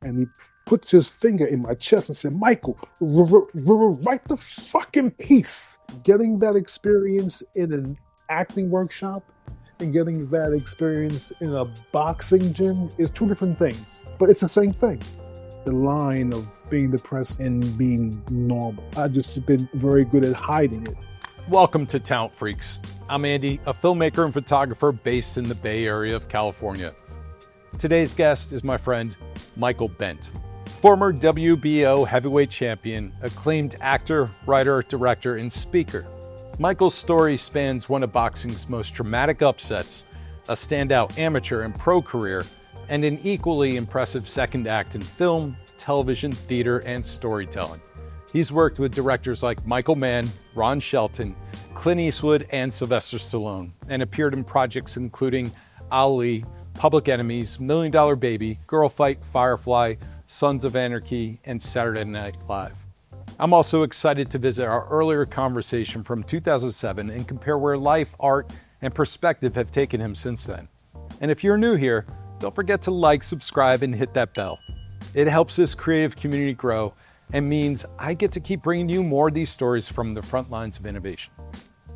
and he puts his finger in my chest and said, Michael, write the fucking piece. Getting that experience in an acting workshop and getting that experience in a boxing gym is two different things, but it's the same thing. The line of being depressed and being normal. I've just been very good at hiding it. Welcome to Talent Freaks. I'm Andy, a filmmaker and photographer based in the Bay Area of California. Today's guest is my friend, Michael Bentt, former WBO heavyweight champion, acclaimed actor, writer, director, and speaker. Michael's story spans one of boxing's most dramatic upsets, a standout amateur and pro career, and an equally impressive second act in film, television, theater, and storytelling. He's worked with directors like Michael Mann, Ron Shelton, Clint Eastwood, and Sylvester Stallone, and appeared in projects including Ali, Public Enemies, $1 Million Baby, Girl Fight, Firefly, Sons of Anarchy, and Saturday Night Live. I'm also excited to visit our earlier conversation from 2007 and compare where life, art, and perspective have taken him since then. And if you're new here, don't forget to like, subscribe, and hit that bell. It helps this creative community grow and means I get to keep bringing you more of these stories from the front lines of innovation.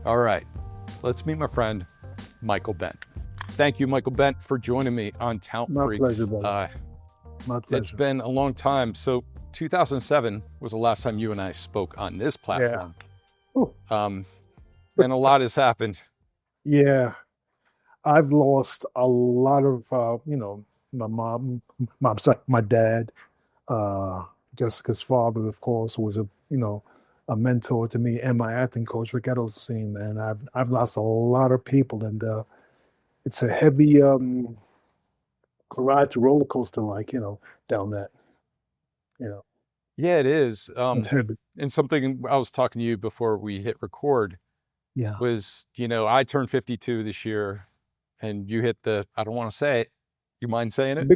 All right, let's meet my friend, Michael Bentt. Thank you, Michael Bentt, for joining me on Talent Freaks. My pleasure, brother. My pleasure. It's been a long time. So 2007 was the last time you and I spoke on this platform. Yeah. And a lot has happened. Yeah. I've lost a lot of, my mom, my dad, Jessica's father, of course, was a mentor to me, and my acting coach, Rick Edelstein, man. I've lost a lot of people, and it's a heavy ride to roller coaster, down that, Yeah, it is. heavy. And something I was talking to you before we hit record Yeah. was, I turned 52 this year, and you hit I don't want to say it. You mind saying it?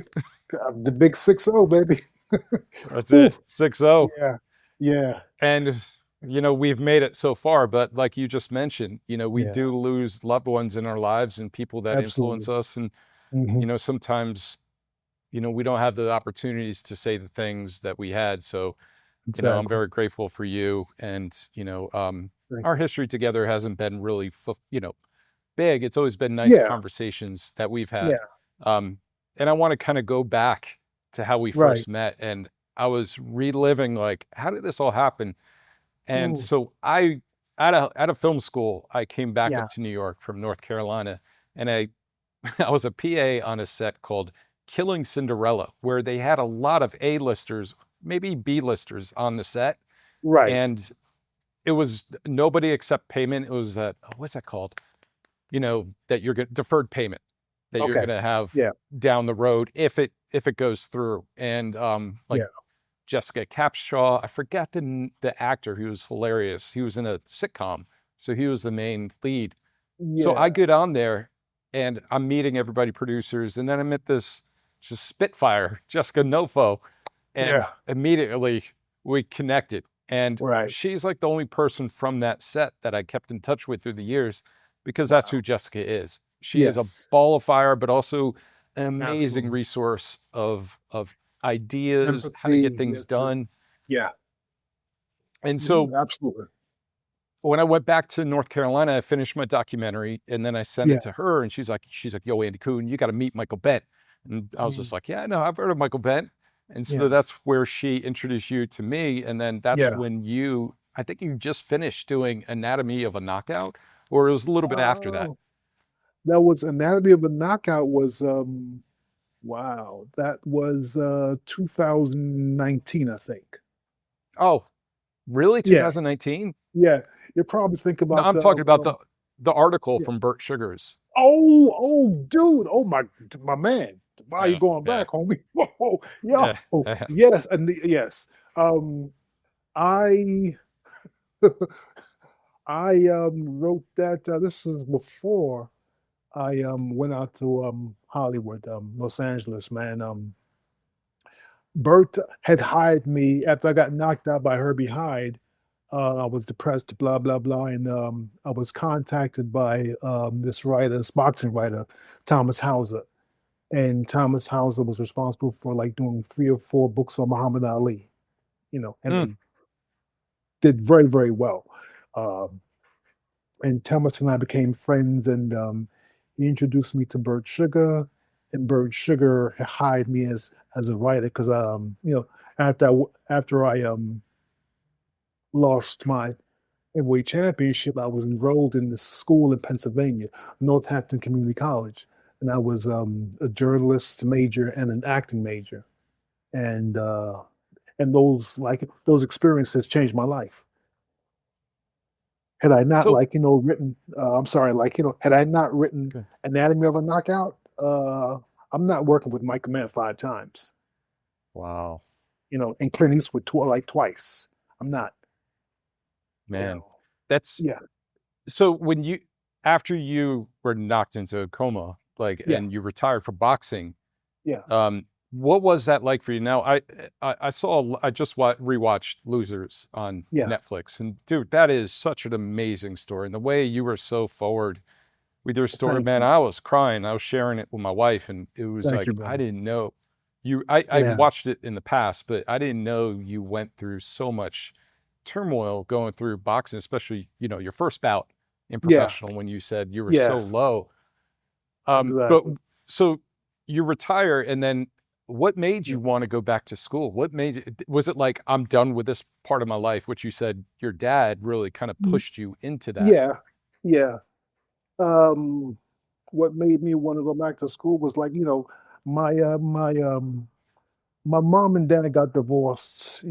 The big 6-0, baby. That's it. 6-0. Yeah. Yeah. And, we've made it so far, but like you just mentioned, we do lose loved ones in our lives and people that influence us. And, Mhm. sometimes, we don't have the opportunities to say the things that we had. So, I'm Exactly. very grateful for you. And, Thank our you. history together hasn't been really, big. It's always been nice Yeah. conversations that we've had. Yeah. And I want to kind of go back to how we Right. first met. And I was reliving, how did this all happen? And Ooh. so out of film school, I came back Yeah. up to New York from North Carolina, and I was a PA on a set called Killing Cinderella, where they had a lot of A-listers, maybe B-listers on the set. Right. And it was nobody except payment. It was what's that called? That you're getting deferred payment that you're Okay. going to have Yeah. down the road if it goes through. And Yeah. Jessica Capshaw, I forgot the actor who was hilarious. He was in a sitcom, so he was the main lead. So I Yeah. get on there, and I'm meeting everybody, producers, and then I met this just Spitfire, Jessica Nofo, and Yeah. immediately we connected. And Right. she's like the only person from that set that I kept in touch with through the years, because that's who Jessica is. She is a Yes. ball of fire, but also an amazing Absolutely. resource of ideas, how to get Empathy. things Yes. done. Yeah. And so Absolutely. when I went back to North Carolina, I finished my documentary, and then I sent Yeah. it to her, and she's like, yo, Andy Kuhn, you got to meet Michael Bentt. And I was just like, yeah, no, I've heard of Michael Bentt. And so Yeah. that's where she introduced you to me. And then that's Yeah. when I think you just finished doing Anatomy of a Knockout, or it was a little bit after that. Oh, that was Anatomy of a Knockout was wow. That was 2019, I think. Oh, really? Yeah. 2019? Yeah. You probably think No, about I'm talking about the article yeah. from Burt Sugars. Oh, dude. Oh my man. Why are you Yeah, going yeah. back, homie? Whoa, yo. Yeah. Yes, yes. I I wrote that this is before I went out to Hollywood, Los Angeles, man. Bert had hired me after I got knocked out by Herbie Hyde. I was depressed, blah blah blah, and I was contacted by this boxing writer, Thomas Hauser, and Thomas Hauser was responsible for like doing 3 or 4 books on Muhammad Ali, Mm. and did very, very well. Um, and Thomas and I became friends, and he introduced me to Bert Sugar, and Bert Sugar hired me as a writer because after I lost my heavyweight championship, I was enrolled in this school in Pennsylvania, Northampton Community College, and I was a journalist major and an acting major, and those experiences changed my life. Had I not So, written, I'm sorry, had I not written okay. Anatomy of a Knockout, I'm not working with Michael Mann 5 times, Wow, and Clint Eastwood twice. I'm not, you man, know, that's yeah, so when you after you were knocked into a coma, like, yeah, and you retired from boxing, yeah, what was that like for you? Now, I just rewatched Losers on yeah. Netflix, and dude, that is such an amazing story. And the way you were so forward with your story, Thank man, you, I was crying. I was sharing it with my wife, and it was thank you, like I brother. didn't know you. I Yeah, watched it in the past, but I didn't know you went through so much turmoil going through boxing, especially your first bout in yeah, professional when you said you were so yes, low. But exactly. so you retire, and then what made Yeah. you want to go back to school? What made was it like I'm done with this part of my life? Which you said your dad really kind of Y- pushed you into that. Yeah, yeah. Um, what made me want to go back to school was my uh, my um my mom and dad got divorced,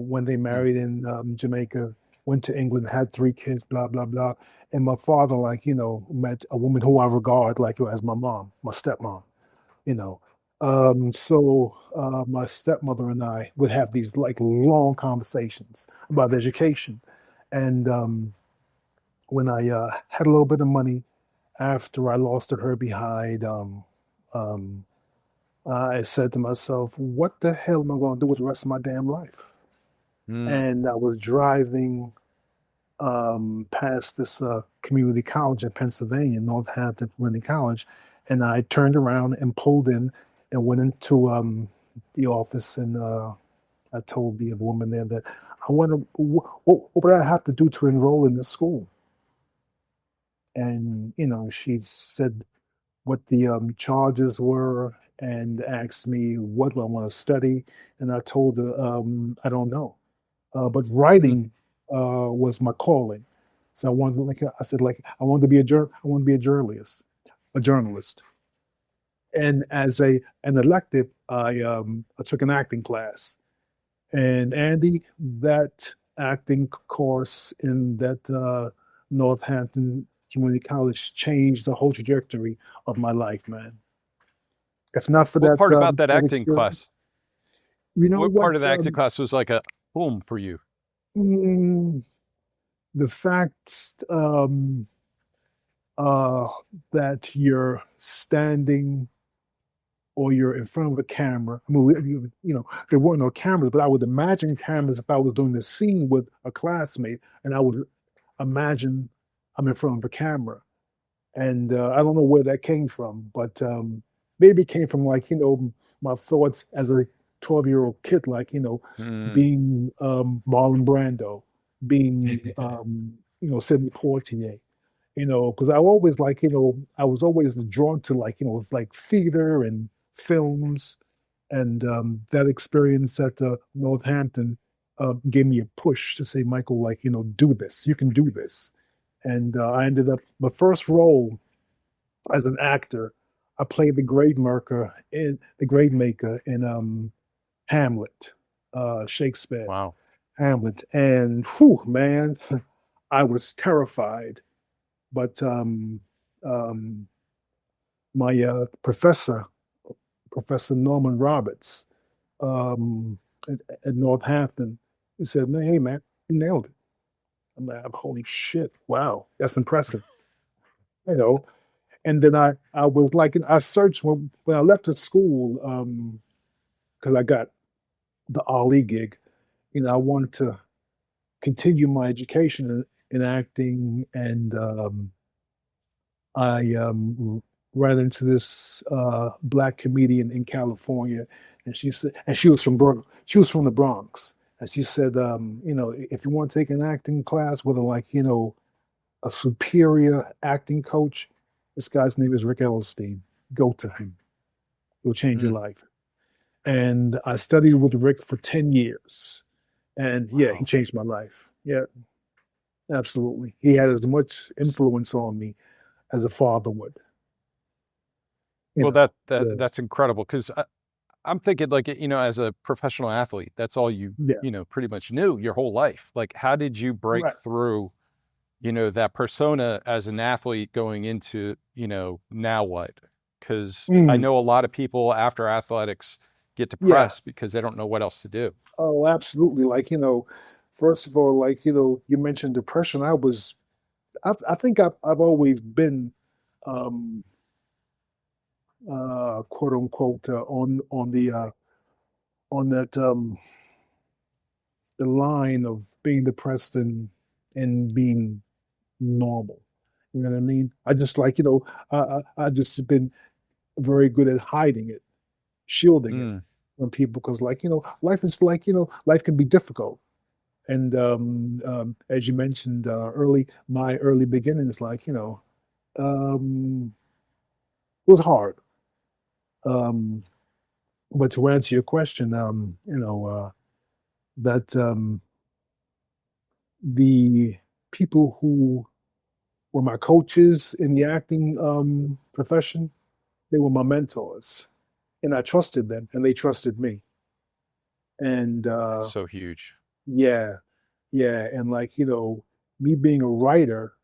when they Mm, married in Jamaica, went to England, had 3 kids, blah, blah, blah. And my father, met a woman who I regard as my mom, my stepmom, you know. So my stepmother and I would have these like long conversations about education. And when I had a little bit of money after I lost to her behind, um, I said to myself, what the hell am I going to do with the rest of my damn life? mm, And I was driving past this community college in Pennsylvania, Northampton Community College, and I turned around and pulled in and went into the office, and I told the woman there that I wonder what would I have to do to enroll in this school? And she said what the charges were and asked me what do I want to study, and I told her I don't know. But mm. writing was my calling. So I wanted, I said, I wanted to be I want to be a journalist. And as an elective, I took an acting class. And Andy, that acting course in that Northampton Community College changed the whole trajectory of my life, man. If not for What part about that that acting experience, class? you know What part of what? the acting class was like a boom for you? Mm, the fact uh, that you're standing or you're in front of a camera. I mean, there weren't no cameras, but I would imagine cameras if I was doing this scene with a classmate, and I would imagine I'm in front of a camera. And I don't know where that came from, but maybe it came from my thoughts as a 12-year-old kid, Mm. being Marlon Brando, being Sidney Poitier, because I was always drawn to like theater and films, and that experience at Northampton gave me a push to say, Michael, do this. You can do this. And I ended up my first role as an actor. I played the grade maker in Hamlet, Shakespeare Wow. Hamlet, and whew, man, I was terrified. But um, my Professor Norman Roberts, um, at Northampton, he said, "Man, hey man, you nailed it." I'm like, "Holy shit! Wow, that's impressive." You know. And then I was like, I searched when I left the school because I got the Ali gig. I wanted to continue my education in acting, and I ran into this black comedian in California, and she said, and she was from the Bronx, and she said, if you want to take an acting class with a superior acting coach, this guy's name is Rick Ellenstein. Go to him; he'll change your Mm. life. And I studied with Rick for 10 years, and yeah, he Wow. changed my life. Yeah, absolutely. He had as much influence on me as a father would. You Well, know. Yeah. that's incredible because I'm thinking like as a professional athlete, that's all you Yeah. pretty much knew your whole life. Like, how did you break Right. through that persona as an athlete going into now what? Because I Mm, know a lot of people after athletics get yeah. depressed because they don't know what else to do. Oh, absolutely. First of all, you mentioned depression. I think I've always been, um, quote unquote, on that, the line of being depressed and being normal. You know what I mean? I just I just been very good at hiding it, shielding it Mm, from people because life is life can be difficult. And as you mentioned my early beginnings, was hard. Um, but to answer your question, that the people who were my coaches in the acting profession, they were my mentors, and I trusted them, and they trusted me. And that's so huge. yeah, yeah, and me being a writer,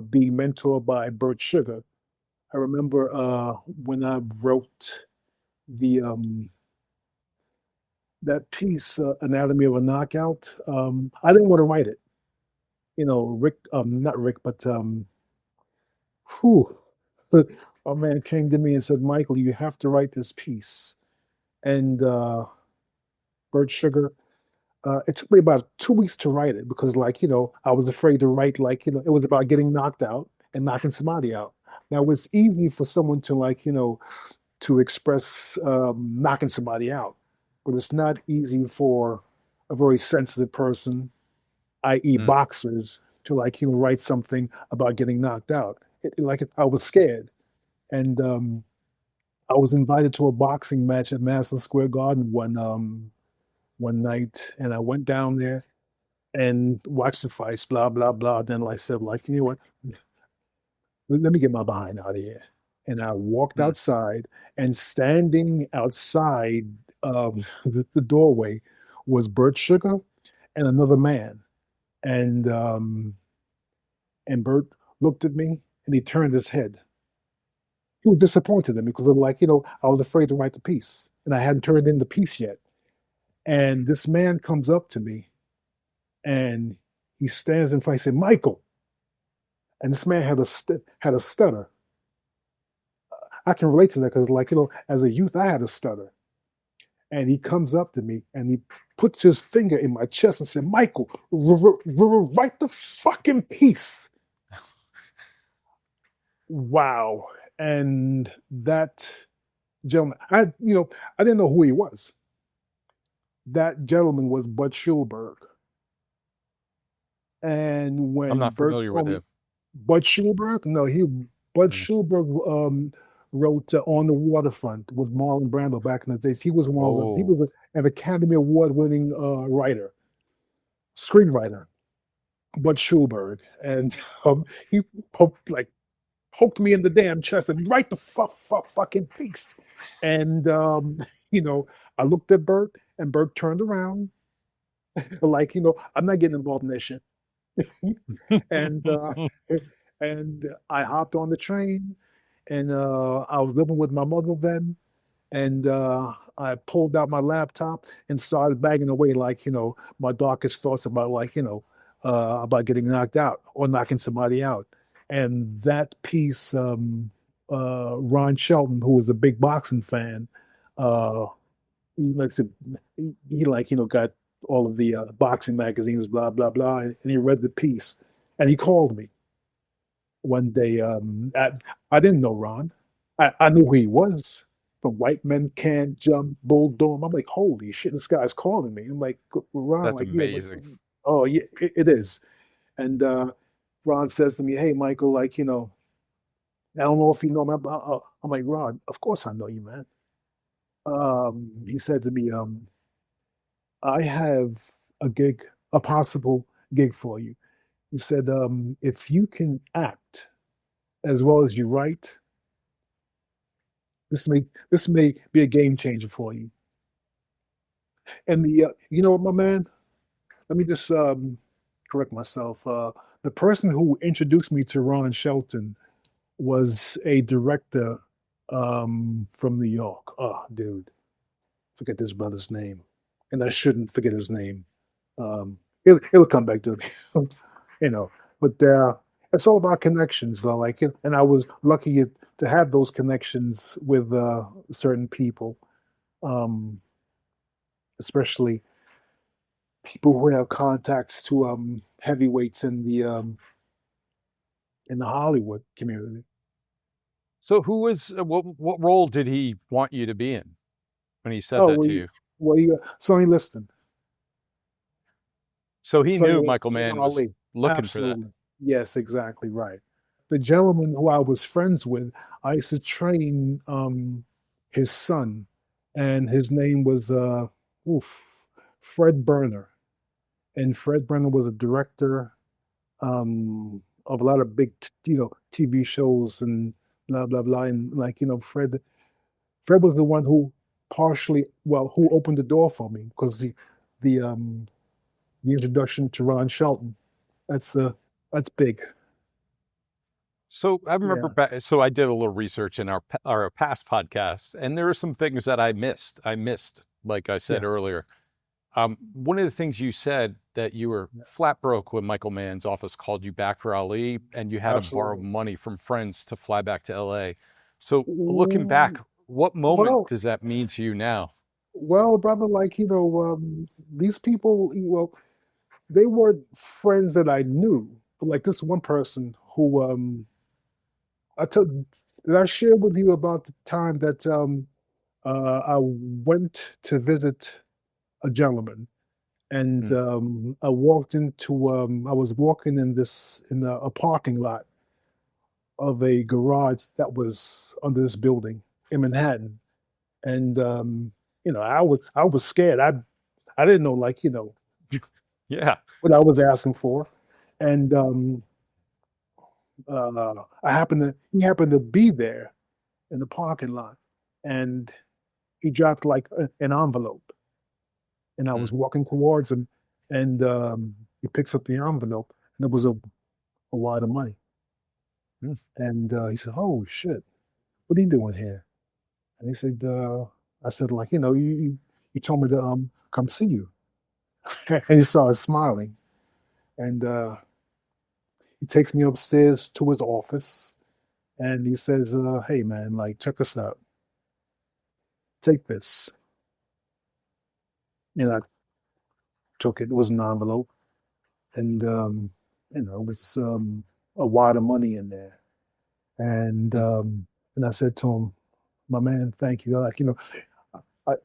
being mentored by Bert Sugar. I remember when I wrote the that piece, Anatomy of a Knockout. I didn't want to write it. Rick, not Rick, but whew, a man came to me and said, "Michael, you have to write this piece." And Bert Sugar, it took me about 2 weeks to write it because, I was afraid to write, it was about getting knocked out and knocking somebody out. Now, it's easy for someone to, to express knocking somebody out, but it's not easy for a very sensitive person, i.e., Mm, boxers, to, write something about getting knocked out. I was scared. And I was invited to a boxing match at Madison Square Garden one night, and I went down there and watched the fights, blah blah blah. Then I said, you know what? Let me get my behind out of here. And I walked mm. outside, and standing outside the doorway was Bert Sugar and another man. And Bert looked at me, and he turned his head. He was disappointed in me because I was afraid to write the piece, and I hadn't turned in the piece yet. And this man comes up to me, and he stands in front. He said, "Michael," and this man had a stutter. I can relate to that because, as a youth, I had a stutter. And he comes up to me and he puts his finger in my chest and said, "Michael, write the fucking piece." Wow. And that gentleman, I didn't know who he was. That gentleman was Bud Schulberg. And I'm when not Bert familiar with told me, him. Bud Schulberg, no, Bud Mm. Schulberg wrote On the Waterfront with Marlon Brando back in the days. He Oh, was an Academy Award winning writer, screenwriter, Bud Schulberg, and he poked me in the damn chest and write the fucking piece. And you know, I looked at Bert, and Bert turned around, I'm not getting involved in that shit. And and I hopped on the train, and I was living with my mother then, and I pulled out my laptop and started banging away my darkest thoughts about about getting knocked out or knocking somebody out. And that piece, Ron Shelton, who was a big boxing fan, uh, he likes to, he got all of the boxing magazines, blah blah blah, and he read the piece, and he called me one day. I didn't know Ron. I knew who he was. From White Men Can't Jump, Bull Durham. I'm like, holy shit, this guy's calling me. I'm like, Ron, That's like, yeah, but amazing. oh yeah, it is. And Ron says to me, hey, Michael, like, I don't know if you know me. I'm like, Ron, of course I know you, man. He said to me, I have a gig, a possible gig for you. He said, if you can act as well as you write, this may be a game changer for you. And you know what, my man? Let me just correct myself. The person who introduced me to Ron Shelton was a director from New York. Oh, dude, forget this brother's name, and I shouldn't forget his name. It'll come back to me, you know. But it's all about connections, though. Like, and I was lucky to have those connections with certain people, um, especially people who have contacts to heavyweights in the Hollywood community. So who was what role did he want you to be in when he said Oh, that to you? Sonny Liston. So he Sonny knew Michael Liston, Mann was Ali. looking for that. Absolutely. Yes, exactly right. The gentleman who I was friends with, I used to train his son, and his name was oof, Fred Berner. And Fred Berner was a director of a lot of big, TV shows and blah blah blah. And like, Fred was the one who who opened the door for me because the um the introduction to Ron Shelton. That's that's big. So I remember Yeah. back, so I did a little research in our past podcasts, and there were some things that I missed. Like I said Yeah. earlier. One of the things you said that you were Yeah. flat broke when Michael Mann's office called you back for Ali, and you had to borrow Absolutely. money from friends to fly back to LA. So looking Mm, back, what moment Well, does that mean to you now? brother, like, these people, they were friends that I knew. But like this one person who I took did I share with you about the time that I went to visit a gentleman and Mm, I was walking in a parking lot of a garage that was under this building in Manhattan. And I was scared. I didn't know, like, yeah. what I was asking for. And he happened to be there in the parking lot, and he dropped like an envelope, and I Mm, was walking towards him, and he picks up the envelope, and it was a lot of money. mm, And he said, "Oh shit, what are you doing here?" And he said, "I said, like, you told me to come see you." And he started smiling, and he takes me upstairs to his office, and he says, "Hey man, like, check this out. Take this." And I took it. It was an envelope, and it was a wad of money in there. And mm. I said to him, "My man, thank you. Like, I,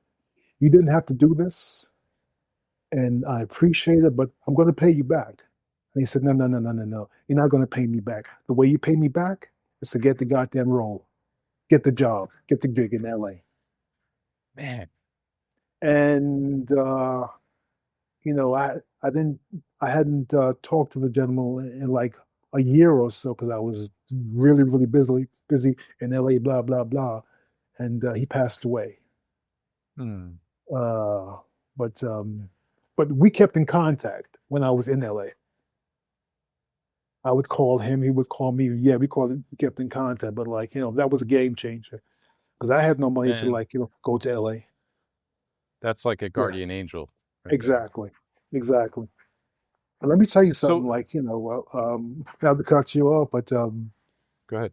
you didn't have to do this, and I appreciate it, but I'm going to pay you back." And he said, "No, no, no, no, no, no. You're not going to pay me back. The way you pay me back is to get the goddamn role, get the job, get the gig in LA." Man, And I didn't, I hadn't talked to the gentleman in like a year or so because I was really, really busy in LA, blah, blah, blah. And he passed away. mm, Uh, but we kept in contact when I was in LA. I would call him, he would call me. Yeah, we kept in contact. But like, that was a game changer because I had no money to, man, like, go to LA. that's like a Yeah, guardian angel right there. exactly, exactly. And let me tell you something, So like, not to cut you off, but go ahead.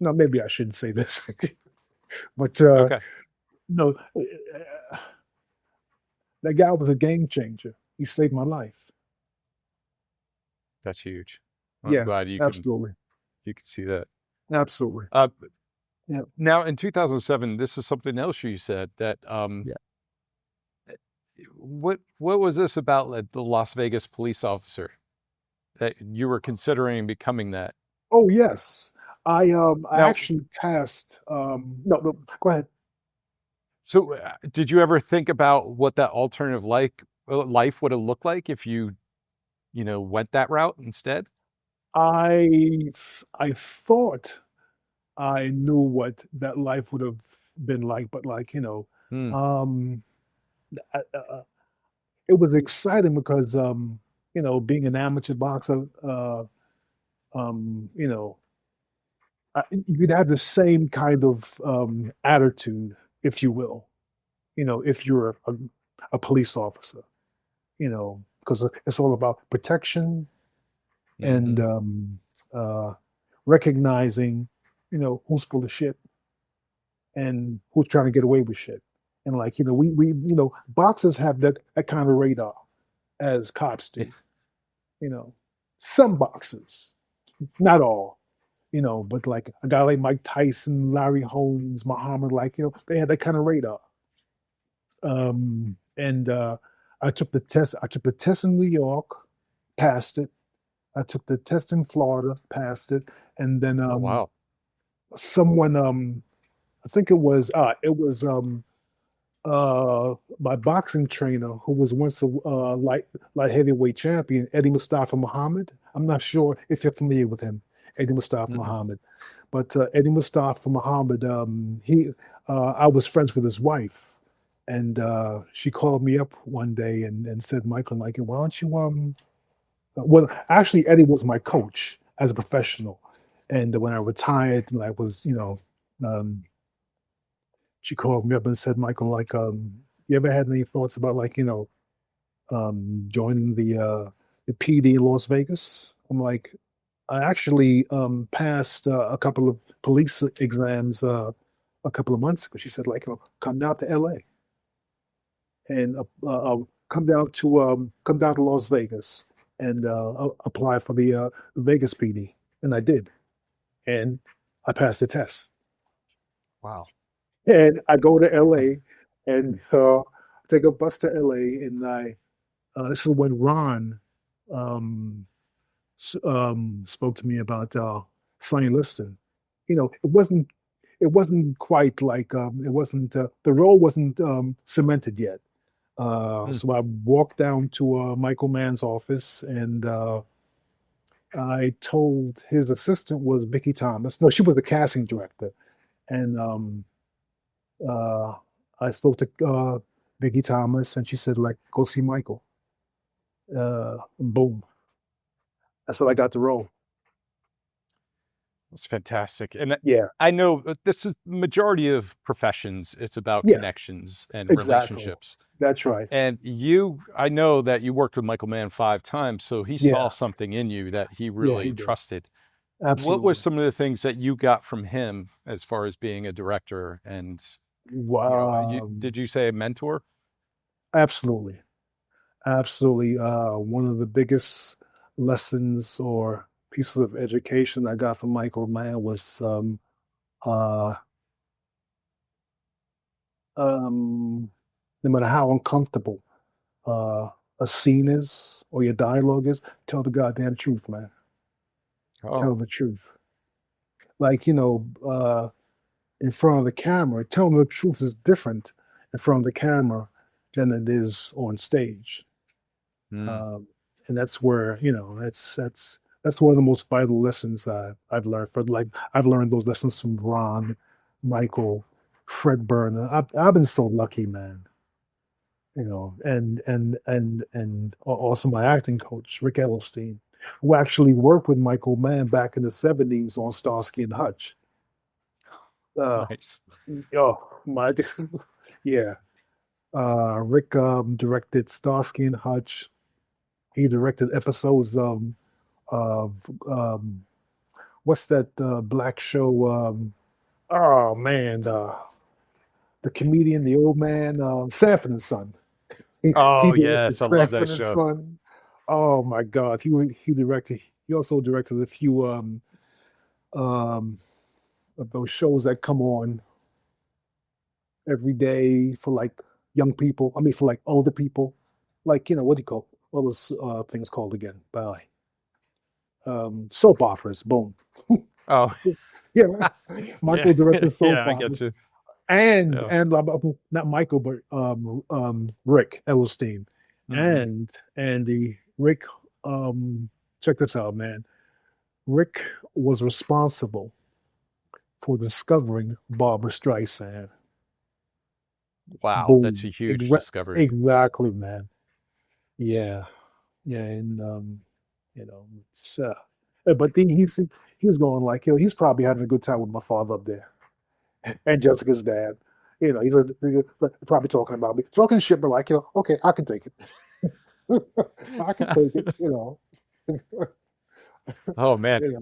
no, maybe I shouldn't say this, but Okay, no, that guy was a game changer. He saved my life. that's huge. Well, I'm Yeah, glad absolutely, you can see that. absolutely. Uh, Yeah. Now, in 2007, this is something else you said that Yeah. what was this about, like, the Las Vegas police officer that you were considering becoming that? Oh yes. I Now, actually passed no, no, go ahead. so did you ever think about what that alternative life would have looked like if you went that route instead? I thought I knew what that life would have been like, but like, Hmm. um it was exciting because being an amateur boxer, um, you know, you'd have the same kind of attitude, if you will, if you're a police officer, because it's all about protection and Mm-hmm. uh, recognizing, who's full of shit and who's trying to get away with shit. And like, boxers have that kind of radar as cops do, you know, some boxers, not all, but like a guy like Mike Tyson, Larry Holmes, Muhammad, like, they had that kind of radar. And I took the test. I took the test in New York, passed it. I took the test in Florida, passed it. And then Oh, wow. someone, I think my boxing trainer, who was once a light heavyweight champion, Eddie Mustafa Muhammad. I'm not sure if you're familiar with him, Eddie Mustafa Mm-mm. Muhammad. But Eddie Mustafa Muhammad, I was friends with his wife, and she called me up one day and said, "Michael, like, why don't you well, actually, Eddie was my coach as a professional, and when I retired, and I was, um, she called me up and said, Michael, like, you ever had any thoughts about like, joining the PD in Las Vegas? I'm like, I actually passed a couple of police exams a couple of months ago. She said, like, come down to LA and come down to Las Vegas and apply for the Vegas PD. And I did. And I passed the test. Wow. And I go to LA and take a bus to LA. And this is when Ron um, spoke to me about Sonny Liston. It wasn't quite like it wasn't the role wasn't cemented yet. Hmm. So I walked down to Michael Mann's office and I told his assistant was Vicky Thomas. No, she was the casting director. And uh, I spoke to Vicky Thomas and she said, like, go see Michael. Boom. That's how I got the role. That's fantastic. And Yeah. I know this is majority of professions. It's about Yeah, connections and exactly. relationships. That's right. And I know that you worked with Michael Mann 5 times, so he saw Yeah. something in you that he Yeah, really he did. trusted. What were Absolutely. some of the things that you got from him as far as being a director and, Wow. did you say a mentor? Absolutely. Absolutely. One of the biggest lessons or pieces of education I got from Michael Mann was uh, no matter how uncomfortable uh, a scene is or your dialogue is, tell the goddamn truth, man. Oh, Tell the truth. Like, in front of the camera, telling the truth is different in front of the camera than it is on stage. mm, Um, and that's where, that's one of the most vital lessons I've learned. I've learned those lessons from Ron, Michael, Fred Burner. I've been so lucky, man. And also my acting coach, Rick Edelstein, who actually worked with Michael Mann back in the '70s on Starsky and Hutch. Uh, nice. oh my, yeah. Rick directed Starsky and Hutch. He directed episodes of what's that black show? Oh man, the comedian, the old man, Sanford and Son. He Oh, directed yes, I love that Sanford and show. Son. Oh my God, he directed. He also directed a few um of those shows that come on every day for like young people. I mean, for like older people. Like, what do you call what was things called again? By soap operas. Boom. Oh, Yeah, right. yeah, Michael directed soap yeah, I get operas, you. and Yeah. not Michael, but Rick Edelstein, Hmm. and the Rick. Um, check this out, man. Rick was responsible for discovering Barbara Streisand. Wow, that's a Boom. huge discovery. Exactly, man. Yeah, yeah, and it's but he was going like, he's probably having a good time with my father up there and Jessica's dad. He's probably talking about me, talking shit, but like, okay, I can take it. I can take it, Oh man, Yeah,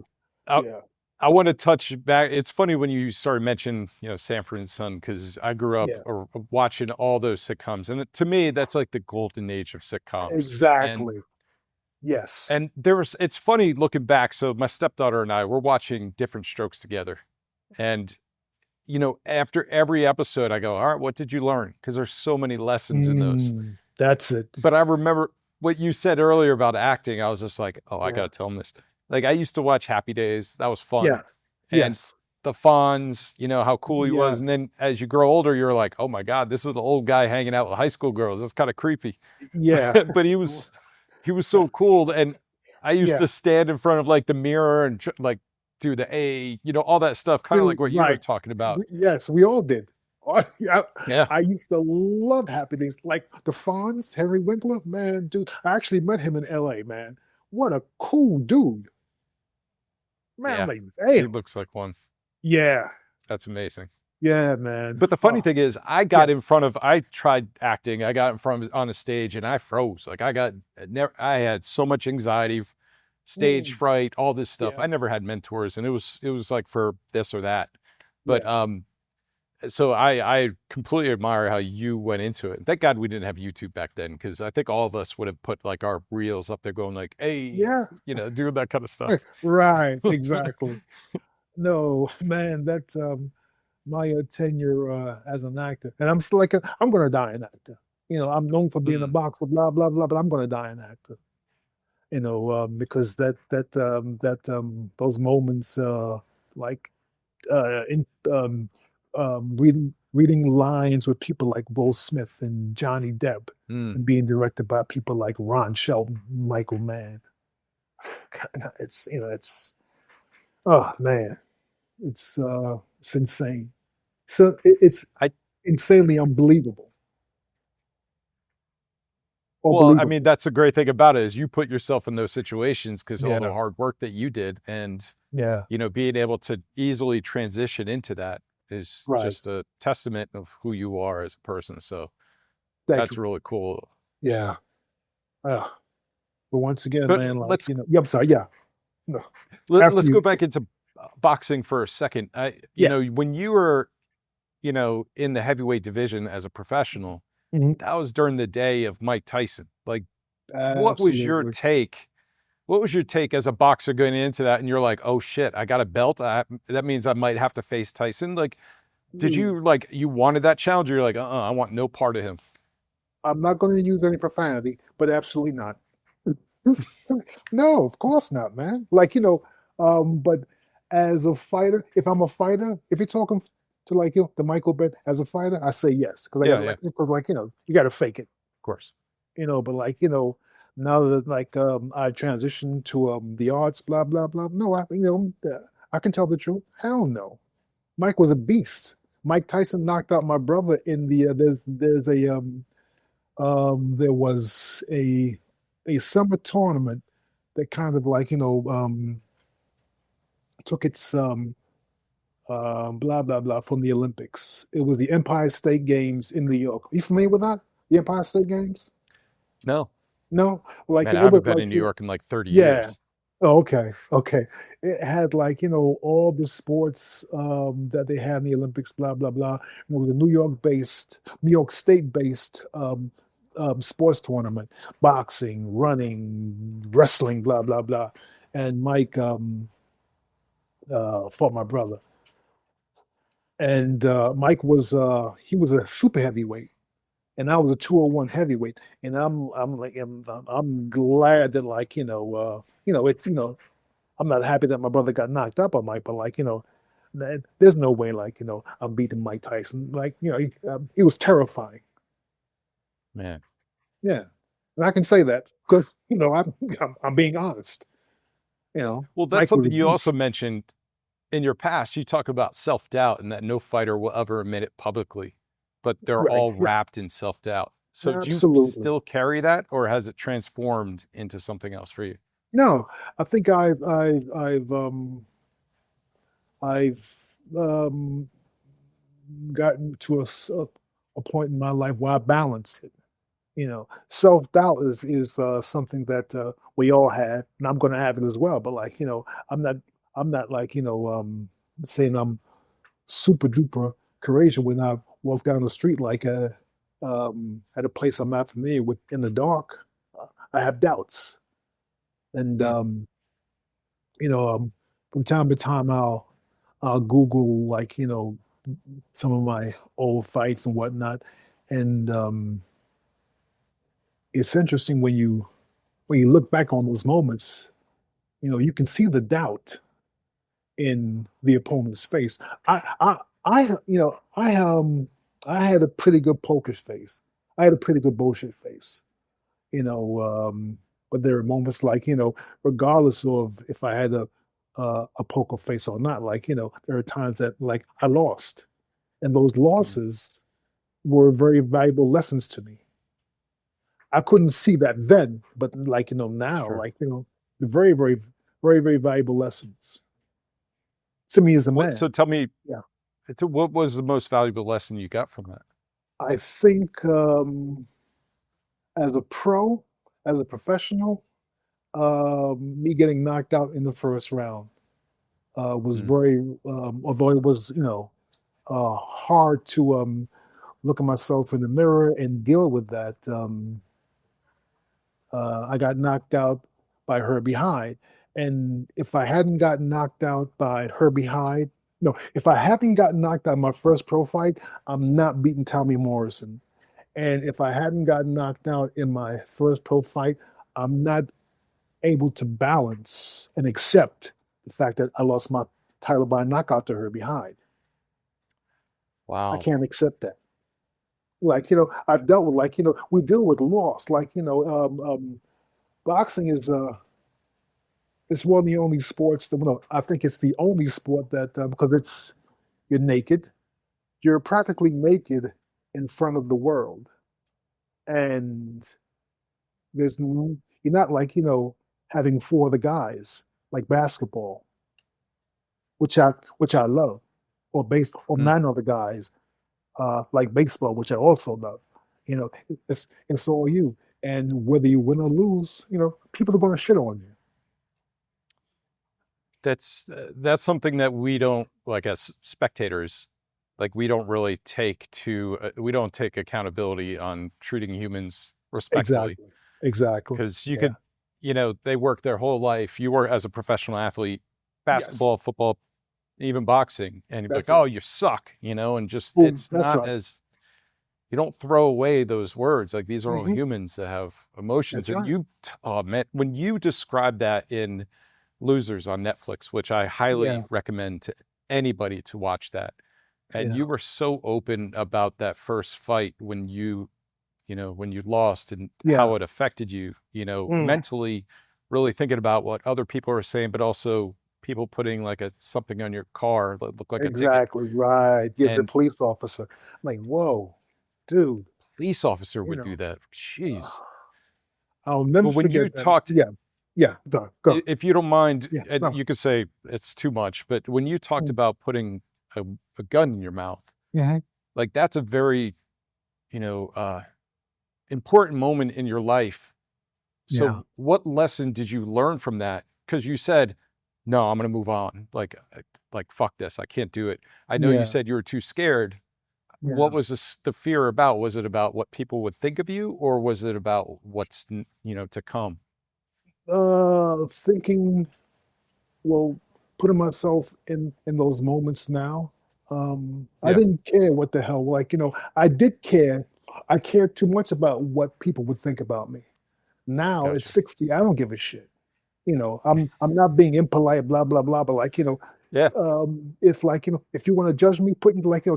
I, yeah, I want to touch back. It's funny when you started mentioning, Sanford and Son, because I grew up yeah, watching all those sitcoms, and to me, that's like the golden age of sitcoms. And exactly. Yes. it's funny looking back. So my stepdaughter and I were watching Different Strokes together, and after every episode, I go, all right, what did you learn? Because there's so many lessons in those. That's it. But I remember what you said earlier about acting. I was just like, oh, I Yeah, got to tell him this. Like, I used to watch Happy Days. That was fun. yeah, And yes, the Fonz, how cool he was. And yes, then as you grow older, you're like, oh my God, this is the old guy hanging out with high school girls. That's kind of creepy. yeah, But he was so cool. And I used yeah. to stand in front of like the mirror and like do the all that stuff, kind of Dude, like what you were right. talking about. Yes, we all did. Yeah, Yeah. I used to love Happy Days. Like the Fonz, Henry Winkler, man, dude. I actually met him in LA, man. What a cool dude. Man, I'm Yeah. like, He damn. looks like one. Yeah, That's amazing. yeah, man. But the funny Oh, thing is, yeah. I tried acting. I got in front of on a stage and I froze. Like I had so much anxiety, stage Mm, fright, all this stuff. yeah, I never had mentors, and it was like for this or that. But yeah. so I completely admire how you went into it. Thank God we didn't have YouTube back then, because I think all of us would have put like our reels up there going like, hey, Yeah, doing that kind of stuff. right, exactly. No, man, that's my tenure as an actor. And I'm still like, I'm going to die an actor. I'm known for being a Mm, boxer, blah, blah, blah, but I'm going to die an actor. Because those moments, like in reading lines with people like Will Smith and Johnny Depp, mm. and being directed by people like Ron Shelton, Michael Mann. It's oh man, it's insane. So it's I insanely unbelievable, Well, I mean, unbelievable. that's the great thing about it is you put yourself in those situations because all the Yeah, hard work that you did, and yeah, being able to easily transition into that is right. just a testament of who you are as a person. So Thank that's you. really cool. Yeah. Uh, but once again, But man, like let's yeah, I'm sorry. Yeah, no, let, after let's go you, back into boxing for a second. yeah. When you were, in the heavyweight division as a professional, Mhm. that was during the day of Mike Tyson. Like, what was your Absolutely. take? What was your take as a boxer going into that? And you're like, oh shit, I got a belt. That means I might have to face Tyson. Like, did Mm, you you wanted that challenge? Or you're like, I want no part of him. I'm not going to use any profanity, but absolutely not. No, of course not, man. Like, but as a fighter, if I'm a fighter, if you're talking to like the Michael Bentt as a fighter, I say yes because I got Yeah, to yeah, like of because like you got to fake it, course. but like now that like I transitioned to the arts, blah blah blah. No, I can tell the truth. Hell no, Mike was a beast. Mike Tyson knocked out my brother in the there's a there was a summer tournament that kind of like took its blah blah blah from the Olympics. It was the Empire State Games in New York. Are you familiar with that? The Empire State Games? No, No, like man, I it was haven't been like in New York in like 30 yeah. years. Oh, okay, okay. It had like all the sports that they had in the Olympics, blah blah blah. It was a New York State based sports tournament, boxing, running, wrestling, blah blah blah. And Mike fought my brother. And Mike was he was a super heavyweight, and I was a 201 heavyweight. And I'm glad that it's I'm not happy that my brother got knocked out by Mike, but there's no way I'm beating Mike Tyson. It was terrifying. Man. Yeah, and I can say that because I'm being honest. Well, that's Mike was a something you also beast. mentioned in your past. You talk about self-doubt and that no fighter will ever admit it publicly, but they're Right. all Yeah. wrapped in self-doubt. So do you Absolutely. still carry that, or has it transformed into something else for you? No, I think I've um, gotten to a point in my life where I balance it. Self-doubt is something that we all have, and I'm going to have it as well. But I'm not saying I'm super duper courageous when I walk down the street at a place I'm not familiar with in the dark. I have doubts, and Hmm. you know, from time to time I'll Google some of my old fights and whatnot, and it's interesting when you look back on those moments, you can see the doubt in the opponent's face. I had a pretty good poker face. I had a pretty good bullshit face. You know, but there are moments regardless of if I had a poker face or not, there are times that I lost, and those Hmm. losses were very valuable lessons to me. I couldn't see that then, but now, Sure. the very, very, very, very valuable lessons to me as a What, man. so tell me, Yeah. what was the most valuable lesson you got from that? I think as a pro, as a professional, me getting knocked out in the first round was Hmm. very, although it was, hard to look at myself in the mirror and deal with that. I got knocked out by Herbie Hyde. And if I hadn't gotten knocked out by Herbie Hyde, no, if I haven't gotten knocked out in my first pro fight, I'm not beating Tommy Morrison. And if I hadn't gotten knocked out in my first pro fight, I'm not able to balance and accept the fact that I lost my title by knockout to Herbie Hyde. I Wow. can't accept that. I've dealt with we deal with loss. Boxing is one of the only sports that, well, I think it's the only sport that because you're naked, you're practically naked in front of the world, and you're not having four of the guys like basketball, which I love, or Hmm. nine other guys like baseball, which I also love. And so are you. And whether you win or lose, people are going to shit on you. That's something that we don't, like, as spectators, like, we don't really we don't take accountability on treating humans respectfully, Exactly. Exactly. because you Yeah. could, they work their whole life. You work as a professional athlete, Yes. basketball, football, even boxing, and you'd be like, That's it. oh, you suck, and just, Boom. it's That's not right. as, you don't throw away those words. Like, these are all Hmm. humans that have emotions. That's And right. oh man, when you describe that in Losers on Netflix, which I highly Yeah. recommend to anybody to watch that. And Yeah. you were so open about that first fight when you lost and Yeah. how it affected you, Mm. mentally, really thinking about what other people are saying, but also people putting like something on your car that looked like a ticket. Exactly. Right. Yeah. The And police officer. Like, whoa, dude. police officer You would know, do that. Jeez. I'll never But when you forget that. talked, Yeah. Yeah. Go. Go. if you don't mind, Yeah. and No. you could say it's too much, but when you talked Mm. about putting a gun in your mouth, Mhm. like, that's a very, you know, uh, important moment in your life. Yeah. So what lesson did you learn from that? Because you said, no, I'm going to move on. Like, fuck this. I can't do it. I know you Yeah. said you were too scared. What Yeah. was the fear about? Was it about what people would think of you, or was it about what's, to come? Thinking, well, putting myself in those moments now. I Yeah, didn't care what the hell. Like, I did care. I cared too much about what people would think about me. Now at gotcha. 60, I don't give a shit. I'm not being impolite, blah, blah, blah, but like, Yeah, it's like, if you want to judge me,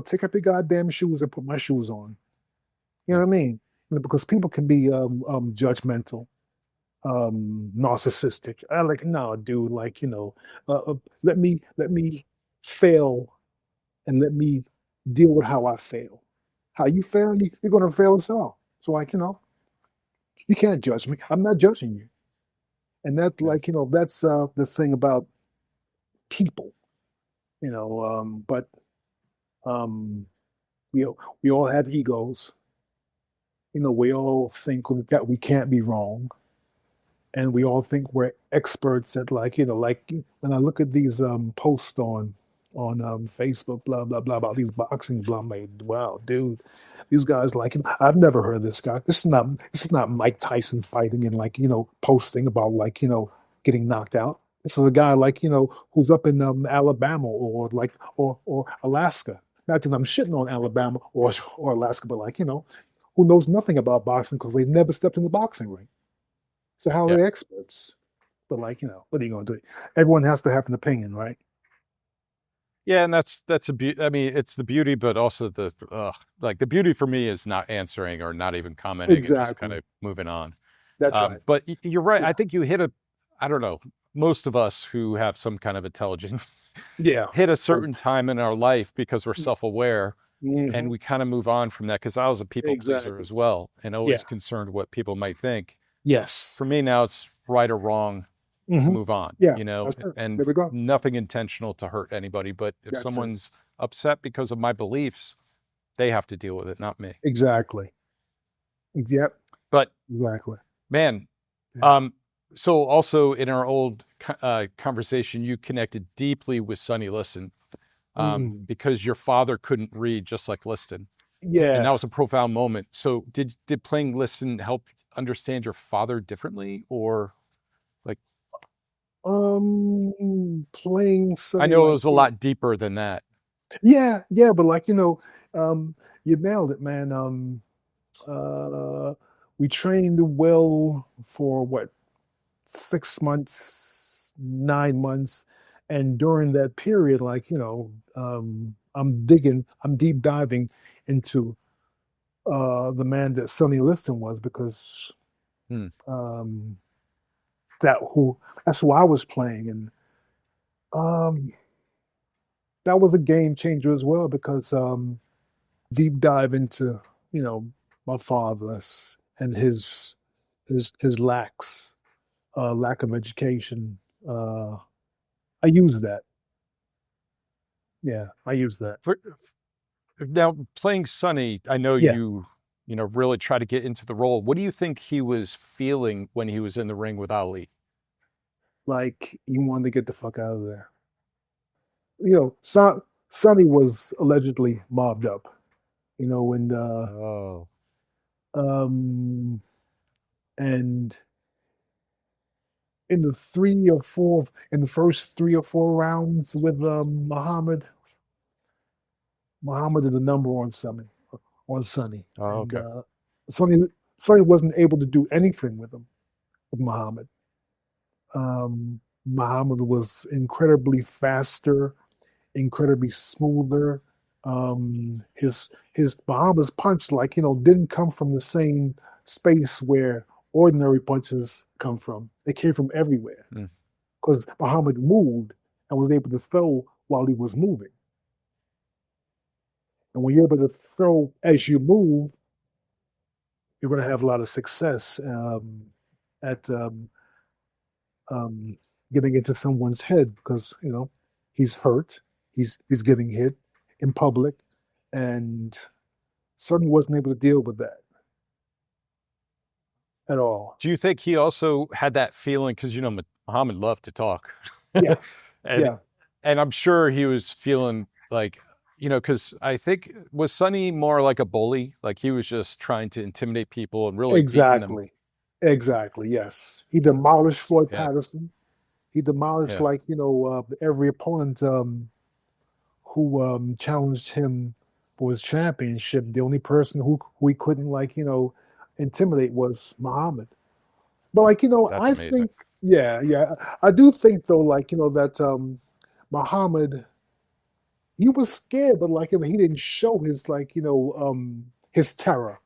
take up your goddamn shoes and put my shoes on. You know yeah, what I mean? Because people can be judgmental, narcissistic. I like, no, dude, like, let me fail and let me deal with how I fail. How you fail, you're gonna fail as well. So like, you can't judge me. I'm not judging you. And that yeah. like, that's the thing about people, but um we all have egos. We all think that we can't be wrong. And we all think we're experts at like like when I look at these posts on Facebook, blah blah blah, about these boxing, blah, I'm like, wow, dude, these guys like I've never heard of this guy. This is not Mike Tyson fighting and like posting about like getting knocked out. This is a guy like who's up in Alabama or like or Alaska. Not that I'm shitting on Alabama or Alaska, but like who knows nothing about boxing because they've never stepped in the boxing ring. So how are Yeah. they experts? But like, what are you going to do? Everyone has to have an opinion, right? Yeah, and that's a beauty. I mean, it's the beauty, but also the like the beauty for me is not answering or not even commenting and just kind Exactly. of moving on. That's right. But you're right. I Yeah. think you hit a, I don't know, most of us who have some kind of intelligence Yeah. hit a Oh, certain time in our life because we're self-aware and mhm. we kind of move on from that. Because I was a people pleaser Exactly. as well and Yeah. always concerned what people might think. Yes. For me now, it's right or wrong, Hmm. move on, Yeah. That's it. and There we go. nothing intentional to hurt anybody. But if That's it. someone's upset because of my beliefs, they have to deal with it, not me. Exactly. Yep. But Exactly. man, Yeah. um, so also in our old conversation, you connected deeply with Sonny Liston Mm. because your father couldn't read, just like Liston, and that Yeah. was a profound moment. So did playing Liston help understand your father differently, or like Playing I Sonny know it like was a lot deeper than that. yeah, yeah, but like you nailed it, man. We trained well for what 6 months, 9 months, and during that period, like I'm deep diving into the man that Sonny Liston was because Hmm. um, that who that's who I was playing, and um, that was a game changer as well because deep dive into you know my father's and his lack of education. Uh, I use that. Yeah, I use that. For, now playing Sonny, I know Yeah, you really try to get into the role. What do you think he was feeling when he was in the ring with Ali? like you wanted to get the fuck out of there. Sonny was allegedly mobbed up. When Oh, um and in the first 3 or 4 rounds with Muhammad did the number on Sonny, oh, and okay. Sonny Sonny wasn't able to do anything with Muhammad. Muhammad was incredibly faster, incredibly smoother. His Muhammad's punch, like didn't come from the same space where ordinary punches come from. They came from everywhere Hmm. because Muhammad moved and was able to throw while he was moving. And when you're able to throw as you move, you're going to have a lot of success at um, getting into someone's head because he's hurt, he's getting hit in public, and certainly wasn't able to deal with that at all. Do you think he also had that feeling? Because Muhammad loved to talk, Yeah, and yeah, and I'm sure he was feeling like because I think was Sonny more like a bully, like he was just trying to intimidate people and really beating them. exactly, exactly. Yes, he demolished Floyd Yeah, Patterson. He demolished yeah. like every opponent who challenged him for his championship, the only person who he couldn't like, intimidate was Muhammad. But like, That's I amazing. think, yeah, yeah, I do think though, like, that Muhammad, he was scared, but like, he didn't show his like, his terror,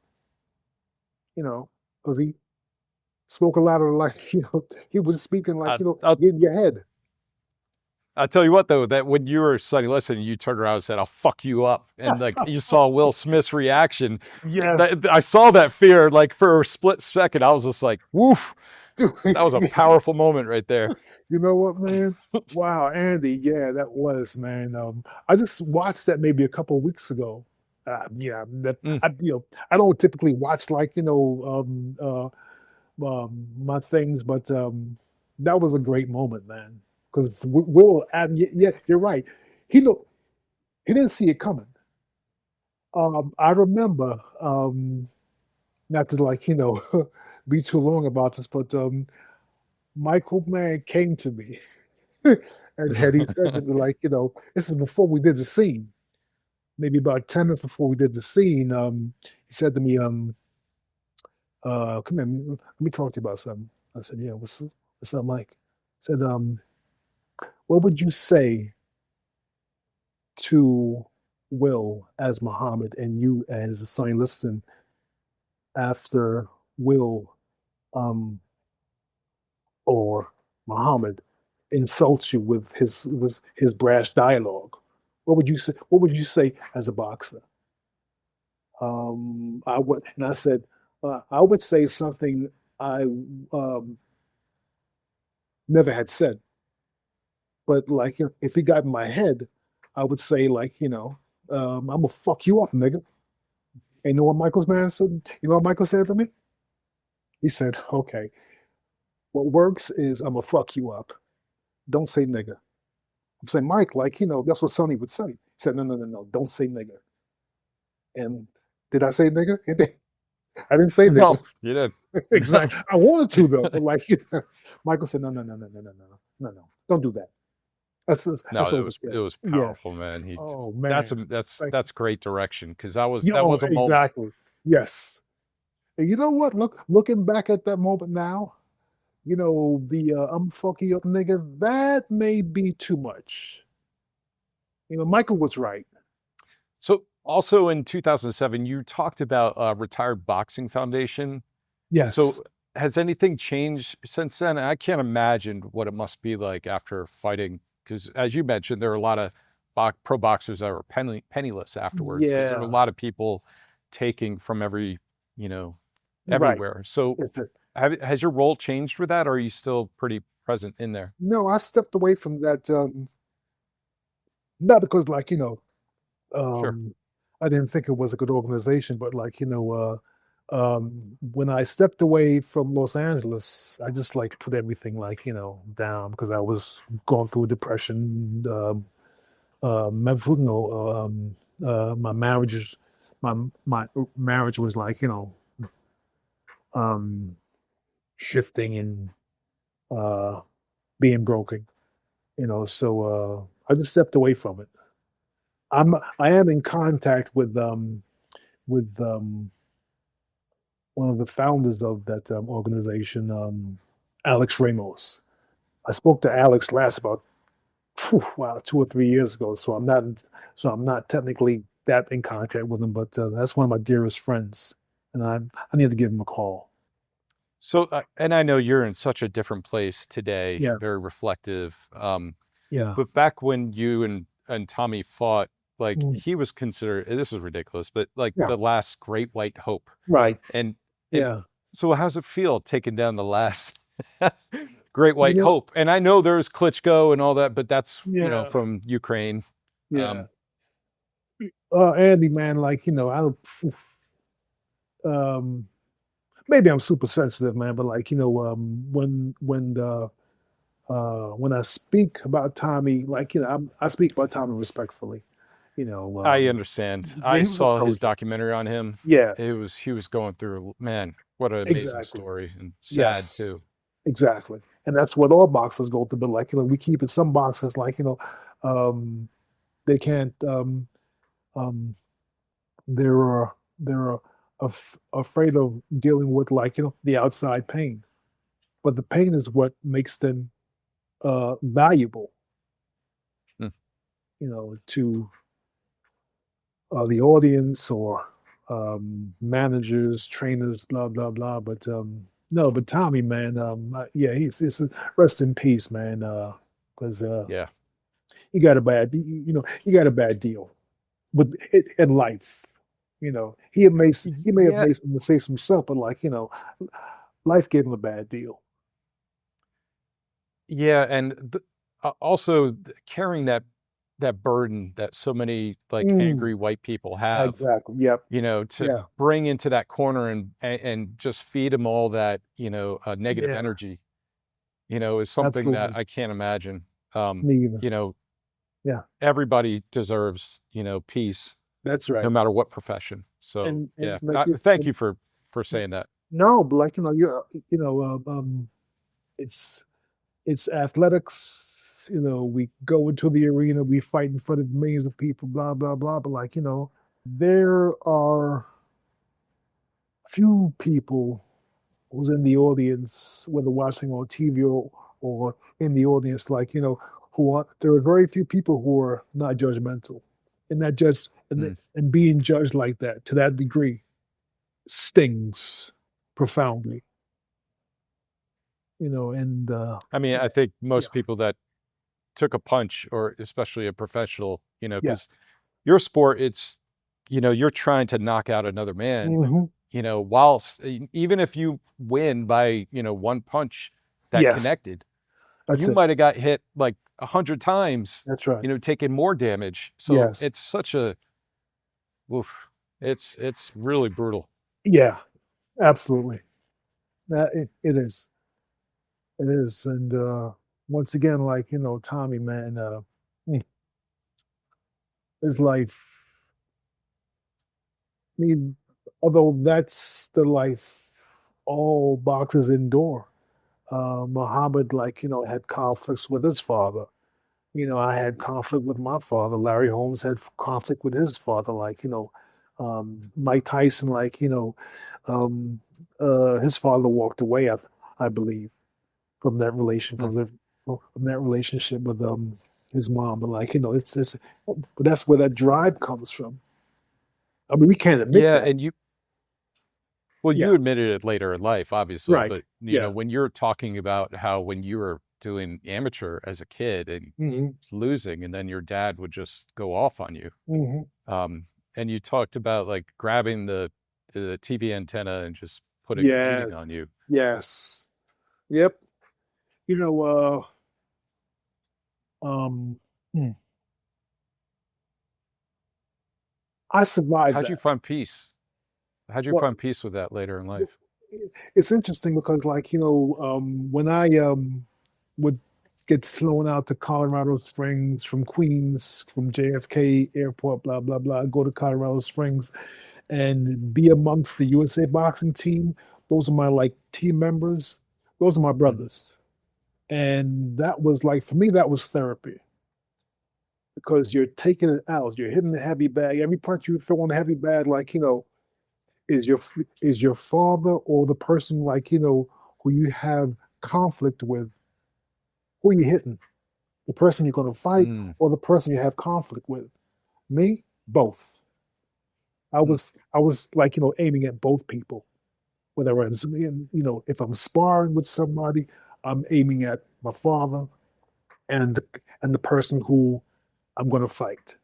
because he spoke a lot of like, he was speaking like, I, I'll, get in your head. I'll tell you what, though, that when you were Sonny Liston, you turned around and said, I'll fuck you up. And like you saw Will Smith's reaction. Yeah, I saw that fear like for a split second. I was just like, woof. That was a powerful moment right there. you know what, man? Wow, Andy, yeah, that was, man. I just watched that maybe a couple of weeks ago. Yeah, Mm. I don't typically watch like, my things, but that was a great moment, man. Because Will, yeah, you're right. He look, he didn't see it coming. I remember, not to like, be too long about this, but Michael Mann came to me and he said to me, like, this is before we did the scene, maybe about 10 minutes before we did the scene. He said to me, come here, let me talk to you about something. I said, yeah, what's up, Mike? He said, what would you say to Will as Muhammad and you as Sonny Liston after Will or Muhammad insults you with his brash dialogue? What would you say? What would you say as a boxer? I would, and I said, I would say something I never had said, but like if he got in my head, I would say like, I'm gonna fuck you up, nigga. And you know what Michael's man said? You know what Michael said to me? He said, okay, what works is I'm gonna fuck you up. Don't say nigga. I'm saying, Mike, like, that's what Sonny would say. He said, no, no, no, no, don't say nigga. And did I say nigga? I didn't say No, nigga. you did. Exactly. I wanted to though, but like, Michael said, no, no, no, no, no, no, no, no, no, don't do that. That's No, what it we was said. it was Yeah. powerful, man. Oh man. Like, That's great direction because that oh, was a moment. exactly. Yes. And you know what? Looking back at that moment now, the I'm fucking up nigga, that may be too much. Michael was right. So also in 2007, you talked about Retired Boxing Foundation. So Yes. has anything changed since then? I can't imagine what it must be like after fighting, because as you mentioned, there are a lot of pro boxers that were penniless afterwards because there ware a Yeah. lot of people taking from you know, Right. everywhere. So It's a, has your role changed for that, or are you still pretty present in there? no, I stepped away from that, not because like, Sure. um, I didn't think it was a good organization, but like, when I stepped away from Los Angeles, I just like put everything like, down because I was going through depression. My marriage, my marriage was like, um, shifting and uh, being broken, so I just stepped away from it. I am in contact with one of the founders of that organization, Alex Ramos. I spoke to Alex last about wow 2 or 3 years ago, so I'm not technically that in contact with him, but that's one of my dearest friends, and I need to give him a call. So, and I know you're in such a different place today, Yeah, very reflective. yeah, But back when you and Tommy fought, like mm, he was considered, this is ridiculous, but like yeah, the last great white hope. right, And it, yeah. so how's it feel taking down the last great You white know, hope? And I know there's Klitschko and all that, but that's, yeah, from Ukraine. yeah. Um, Andy, man, like um, maybe I'm super sensitive, man, but like when I speak about Tommy, like I speak about Tommy respectfully. You know, I um, understand. yeah, I he was a saw his soldier. documentary on him. Yeah, He was going through, man, what an amazing exactly. story and sad Yes, too. exactly. And that's what all boxers go through. But like we keep it. Some boxers like um, they can't. Um, they're afraid of dealing with like the outside pain, but the pain is what makes them valuable, Hmm. to the audience or managers, trainers, blah blah blah. But no, but Tommy, man, yeah, he's rest in peace, man. Because Yeah. you got a bad, you got a bad deal with it in life. He may have Yeah. made some mistakes himself, but like life gave him a bad deal. Yeah, and also carrying that burden that so many like Mm, angry white people have, exactly. Yep. to Yeah. bring into that corner and just feed them all that, negative Yeah. energy, is something that Absolutely. I can't imagine. Um, Me either. you know, Yeah. everybody deserves, peace, That's no right. matter what profession. So And yeah, like thank you for saying that. no, but like it's athletics. We go into the arena, we fight in front of millions of people, blah blah blah. But like there are few people who's in the audience, whether watching on TV or in the audience, like there are very few people who are not judgmental, and that judge Mm. and being judged like that to that degree stings profoundly. And I mean, I think yeah, most people that took a punch, or especially a professional, yeah, because your sport, it's, you're trying to knock out another man, hmm whilst even if you win by, one punch that yes, connected, that's you it. might have got hit like 100 times, That's right. taking more damage. So Yes, it's such a, oof, it's really brutal. yeah, absolutely. It is. It is. And once again, like Tommy, man, his life. I mean, although that's the life all boxers endure. Muhammad, like, had conflicts with his father. I had conflict with my father. Larry Holmes had conflict with his father. Like, Mike Tyson, like, um, his father walked away, I believe, from that Mm. from that relationship with his mom. But like, but that's where that drive comes from. I mean, we can't admit Yeah, that. and well, Yeah, you admitted it later in life, obviously, right. but Yeah. when you're talking about how when you were doing amateur as a kid and hmm losing, and then your dad would just go off on you, hmm um, and you talked about like grabbing the TV antenna and just putting a Yeah. beating on you. Yes. Yep. You know, um, hmm, I survived How'd you that. find peace? How'd you Well, find peace with that later in life? it's interesting because, like, when I would get flown out to Colorado Springs from Queens, from JFK Airport, blah blah blah, go to Colorado Springs and be amongst the USA boxing team. Those are my like team members. Those are my Mm. brothers, and that was like for me, that was therapy because you're taking it out. You're hitting the heavy bag. Every punch you throw on the heavy bag, like is your father or the person like who you have conflict with, who are you hitting, the person you're going to fight Mm. or the person you have conflict with? Me, both. Mm. I was like aiming at both people, whether it's if I'm sparring with somebody, I'm aiming at my father and the person who I'm going to fight.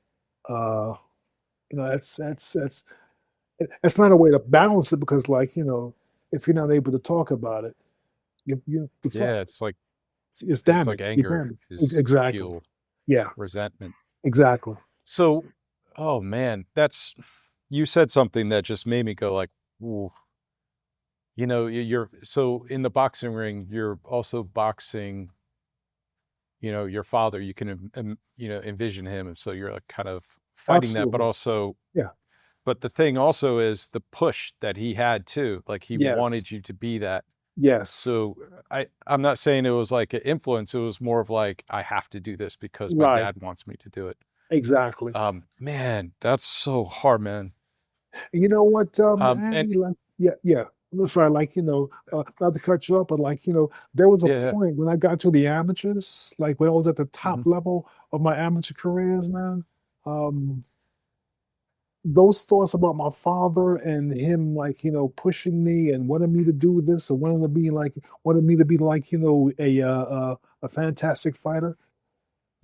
uh that's not a way to balance it because like if you're not able to talk about it, you fuck. Yeah, it's like It's it's like damage. You anger damage. is Exactly. fuel, Yeah. resentment. Exactly. So, oh man, you said something that just made me go like, ooh. You're so in the boxing ring, you're also boxing, your father. You can, envision him. And so you're like kind of fighting that, but Absolutely. also, Yeah. but the thing also is the push that he had too. Like he Yes. wanted you to be that. Yes. So I'm not saying it was like an influence. It was more of like, I have to do this because my Right. dad wants me to do it. Exactly. Man, that's so hard, man. And you know what, And Andy, like, yeah, yeah. I'm sorry, like, not to cut you up, but like, there was a yeah, yeah. point when I got to the amateurs, like when I was at the Mhm. top level of my amateur careers, man. Um, those thoughts about my father and him, like, pushing me and wanting me to do this and wanted me to be like, a fantastic fighter.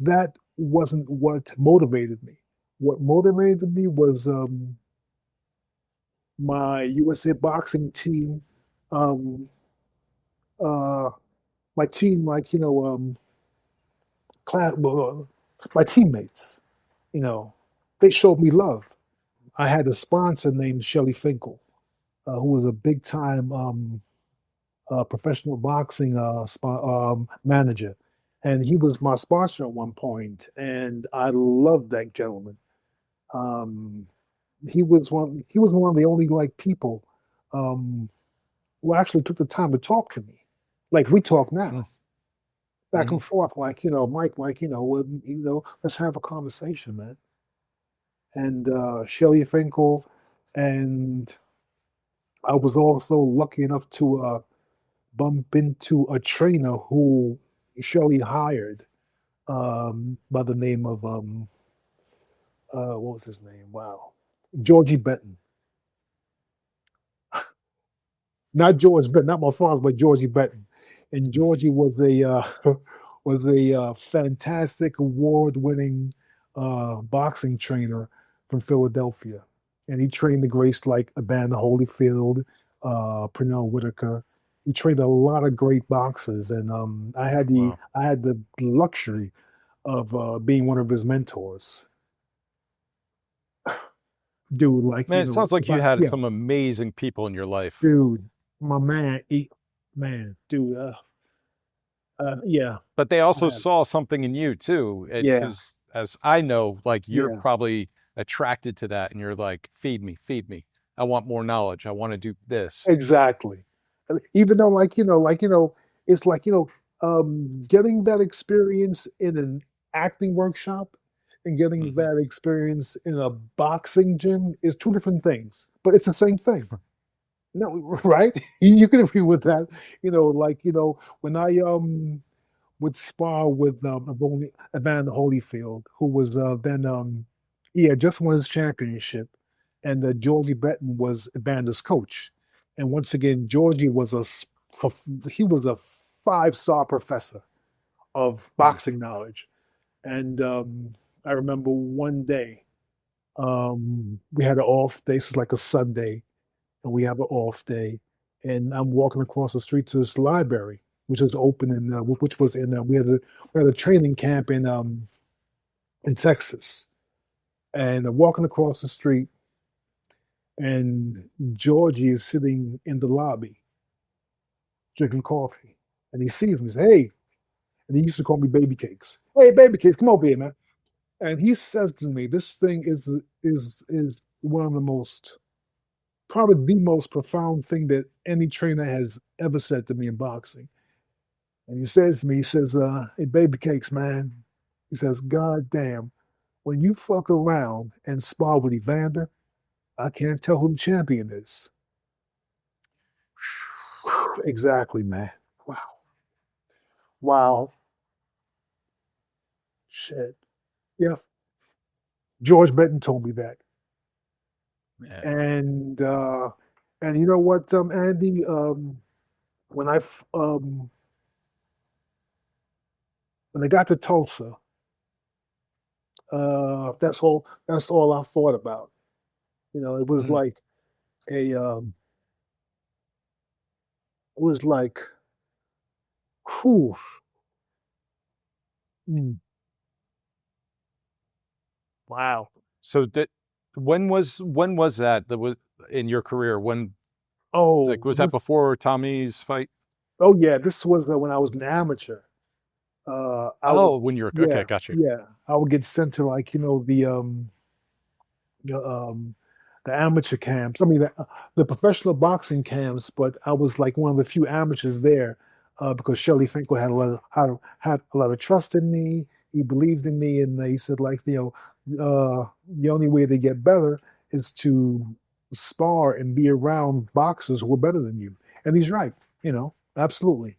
That wasn't what motivated me. What motivated me was my USA boxing team, um, uh, my team, like, my teammates, you know, they showed me love. I had a sponsor named Shelly Finkel, who was a big time professional boxing manager. And he was my sponsor at one point, and I loved that gentleman. Um, he was one of the only like people um, who actually took the time to talk to me, like we talk now, back Mm-hmm. and forth, like Mike, like let's have a conversation, man. And Shelly Finkel, and I was also lucky enough to bump into a trainer who Shelly hired by the name of what was his name? Wow, Georgie Benton. Not George Benton, not my father, but Georgie Benton. And Georgie was a was a fantastic award-winning boxing trainer from Philadelphia, and he trained the greats like Evander Holyfield, Pernell Whitaker. He trained a lot of great boxers, and Wow. I had the luxury of being one of his mentors. Dude, like Man, it sounds like if you I had yeah, some amazing people in your life, dude, my man, man, dude, yeah, but they I also had, saw something in you too. yeah, Because as I know, like you're yeah, probably attracted to that, and you're like, feed me, feed me. I want more knowledge. I want to do this. exactly. Even though, it's like getting that experience in an acting workshop and getting Hmm. that experience in a boxing gym is two different things, but it's the same thing. No, right? You can agree with that. When I would spar with Evander Holyfield, who was then he had just won his championship, and Georgie Benton was Evander's coach. And once again, Georgie was he was a five-star professor of boxing knowledge. And I remember one day we had an off day. This was like a Sunday, and we have an off day, and I'm walking across the street to this library, which is open which was in we had a training camp in Texas, and I'm walking across the street, and Georgie is sitting in the lobby drinking coffee, and he sees me, he says, "Hey," and he used to call me Baby Cakes. "Hey, Baby Cakes, come over here, man." And he says to me, "This thing is one of the most probably the most profound thing that any trainer has ever said to me in boxing." And he says to me, he says, "Hey, Baby Cakes, man." He says, "God damn, when you fuck around and spar with Evander, I can't tell who the champion is." Exactly, man. Wow. Wow. Shit. Yeah. George Benton told me that. Yeah. And you know what, Andy, when when I got to Tulsa, that's all I thought about. It was Mhm. like a it was like whew, mm, wow. So did when was that was in your career? When like Oh, was that before Tommy's fight? yeah, this was when I was an amateur. I would, Oh, when you were okay, yeah, got you. yeah, I would get sent to like the, the amateur camps. I mean, the professional boxing camps, but I was like one of the few amateurs there because Shelly Finkel had a lot of trust in me. He believed in me, and he said, like, the only way to get better is to spar and be around boxers who are better than you. And he's right, absolutely.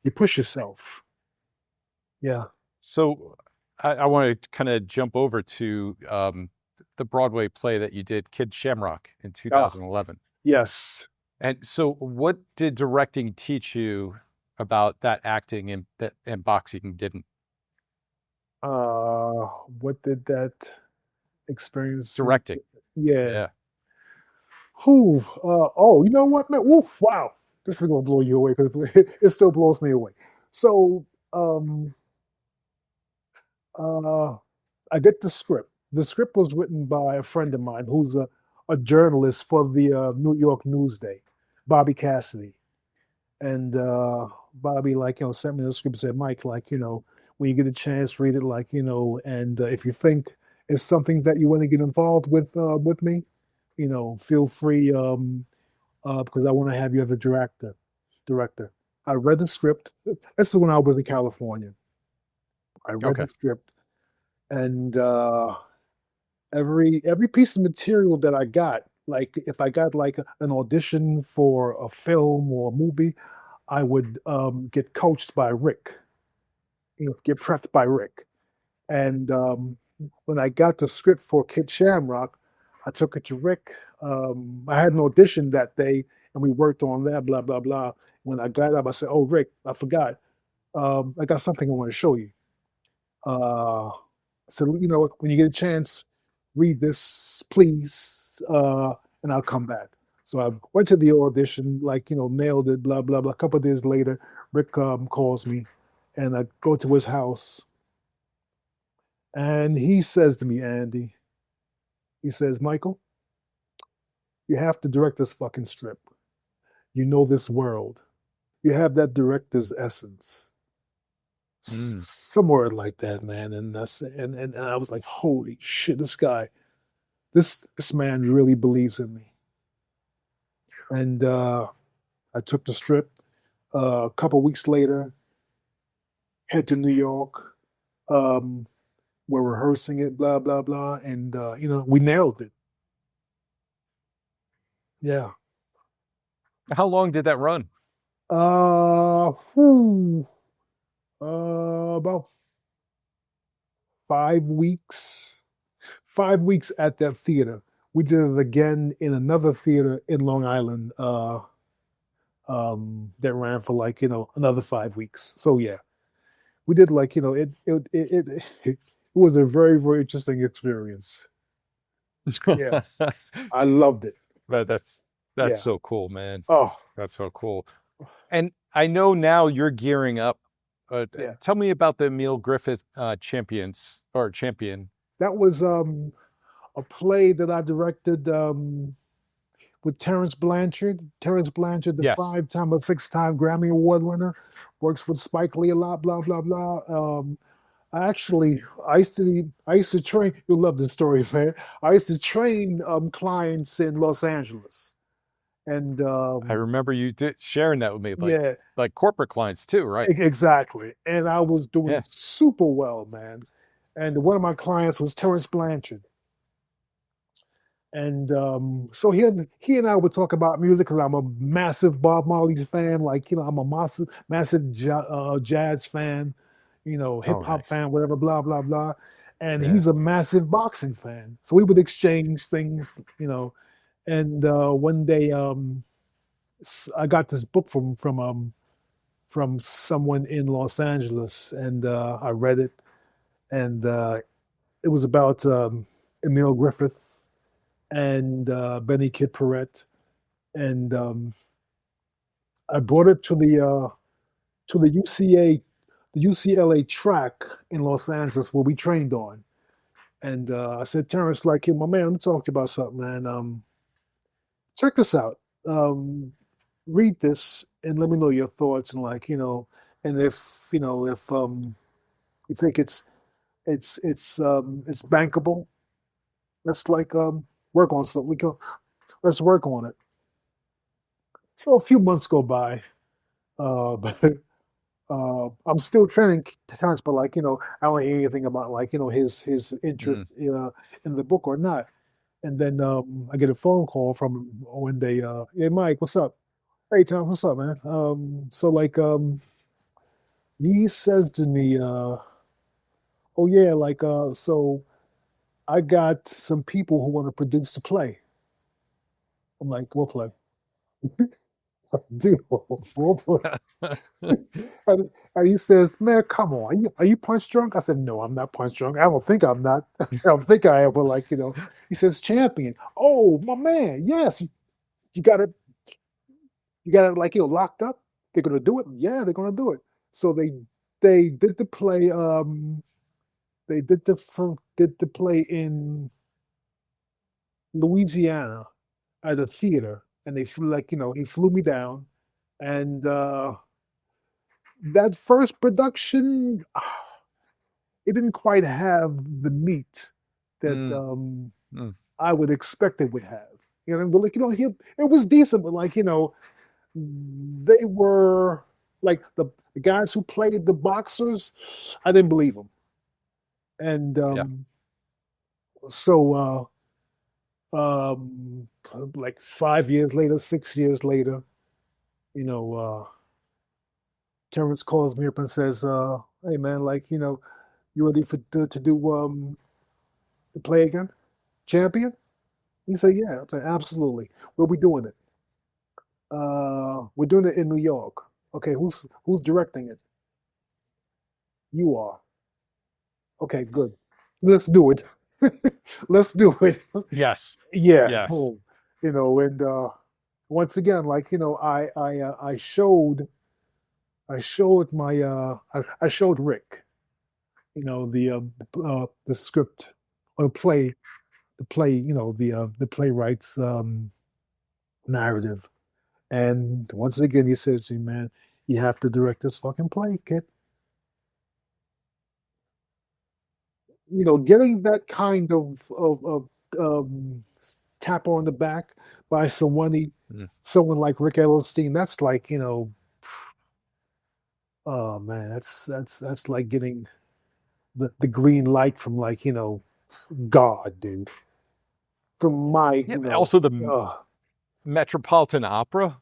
You push yourself. Yeah. So I want to kind of jump over to the Broadway play that you did, Kid Shamrock, in Ah, 2011. yes. And so, what did directing teach you about that acting and boxing didn't? Uh, what did that experience? Directing, Yeah. yeah. Who? Oh, you know what, man? Woof, wow. This is gonna blow you away because it still blows me away. So, um, uh, I get the script. The script was written by a friend of mine who's a journalist for the New York Newsday, Bobby Cassidy. And Bobby, like, sent me the script and said, Mike, like, when you get a chance, read it, like, and if you think it's something that you want to get involved with me, feel free, because I want to have you as a director. I read the script. This is when I was in California. I read Okay. the script, and every piece of material that I got, like if I got like an audition for a film or a movie, I would get coached by Rick, get prepped by Rick. And when I got the script for Kid Shamrock, I took it to Rick. I had an audition that day, and we worked on that, blah blah blah. When I got up, I said, "Oh, Rick, I forgot. I got something I want to show you." So when you get a chance, read this, please, and I'll come back. So I went to the audition, like nailed it, blah blah blah. A couple of days later, Rick calls me, and I go to his house, and he says to me, Andy, he says, Michael, you have to direct this fucking strip. You know this world. You have that director's essence. Mm. Somewhere like that, man. And I was like, holy shit, this man really believes in me. And I took the strip. A couple weeks later, head to New York. Um, we're rehearsing it, blah blah blah, and we nailed it. Yeah. How long did that run? Whew, about 5 weeks. 5 weeks at that theater. We did it again in another theater in Long Island. That ran for like another 5 weeks. So yeah, we did like it was a very very interesting experience. Yeah, I loved it. But that's Yeah. so cool, man. Oh That's so cool. And I know now you're gearing up. yeah. Tell me about the Emile Griffith champions or champion. That was a play that I directed with Terrence Blanchard. Terrence Blanchard, the Yes, five-time or six-time Grammy Award winner, works with Spike Lee a lot. Blah blah blah. I used to train. You'll love this story, man. I used to train clients in Los Angeles, and I remember you sharing that with me, yeah, like corporate clients too, right? exactly. And I was doing Yeah. super well, man. And one of my clients was Terrence Blanchard. And so he and I would talk about music because I'm a massive Bob Marley fan. Like, I'm a massive jazz fan, hip Oh, hop nice. fan, whatever, blah, blah, blah. And Yeah. he's a massive boxing fan. So we would exchange things. And one day I got this book from someone in Los Angeles, and I read it, and it was about Emile Griffith and Benny Kid Paret, and I brought it to the UCLA track in Los Angeles where we trained on, and I said, Terrence, like, hey, my man, let me talk to you about something, man. Check this out. Um, read this and let me know your thoughts, and like, and if you think it's bankable, let's like work on something. Let's work on it. So a few months go by. Uh, I'm still training Terrence, but like I don't hear anything about like his interest Mm. in the book or not. And then I get a phone call from him one day. Hey Mike, what's up? Hey Tom, what's up, man? So like he says to me, oh yeah, like so I got some people who want to produce the play. I'm like, what play? Dude, what play? And he says, "Man, come on, are you punch drunk?" I said, "No, I'm not punch drunk. I don't think I'm not. I don't think I am." But like, he says, "Champion." Oh, my man, yes, you got it. You got it. Like locked up. They're gonna do it. Yeah, they're gonna do it. So they did the play. They did the play in Louisiana at a theater, and they flew like he flew me down, and that first production. It didn't quite have the meat that Mm. Mm. I would expect it would have. But like it was decent, but like they were like the guys who played the boxers. I didn't believe them, and Yeah. so like 5 years later, 6 years later, you know, Terrence calls me up and says, "Hey man, like you ready for to do the play again, champion?" He said, "Yeah." I said, "Absolutely. Where we doing it? We're doing it in New York. Okay, who's directing it? You are. Okay, good. Let's do it. Let's do it." Yes. Yeah. Yes. Oh, and once again, like I showed Rick, the script or the play, the playwright's narrative. And once again, he says to me, "Man, you have to direct this fucking play, kid." Getting that kind of tap on the back by Mm. someone like Rick Ellenstein, that's like, oh man, that's like getting the green light from like, God, dude. From my, Yeah. Also, the uh, Metropolitan Opera.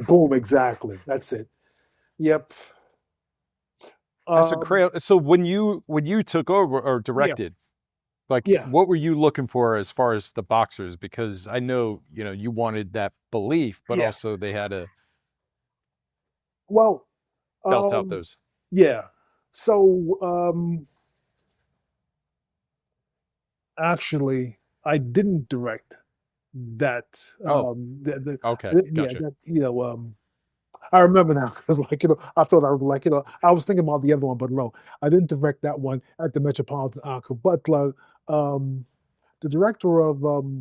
boom, exactly. That's it. Yep. That's a Um, crazy. So when you took over or yeah, directed, like yeah, what were you looking for as far as the boxers? Because I know you wanted that belief, but yeah. also they had to Well, belt out um, those. yeah. So actually, I didn't direct that. Oh, okay, Yeah, gotcha. that I remember now because like I thought I was like I was thinking about the other one, but no, I didn't direct that one at the Metropolitan Opera. But um, the director of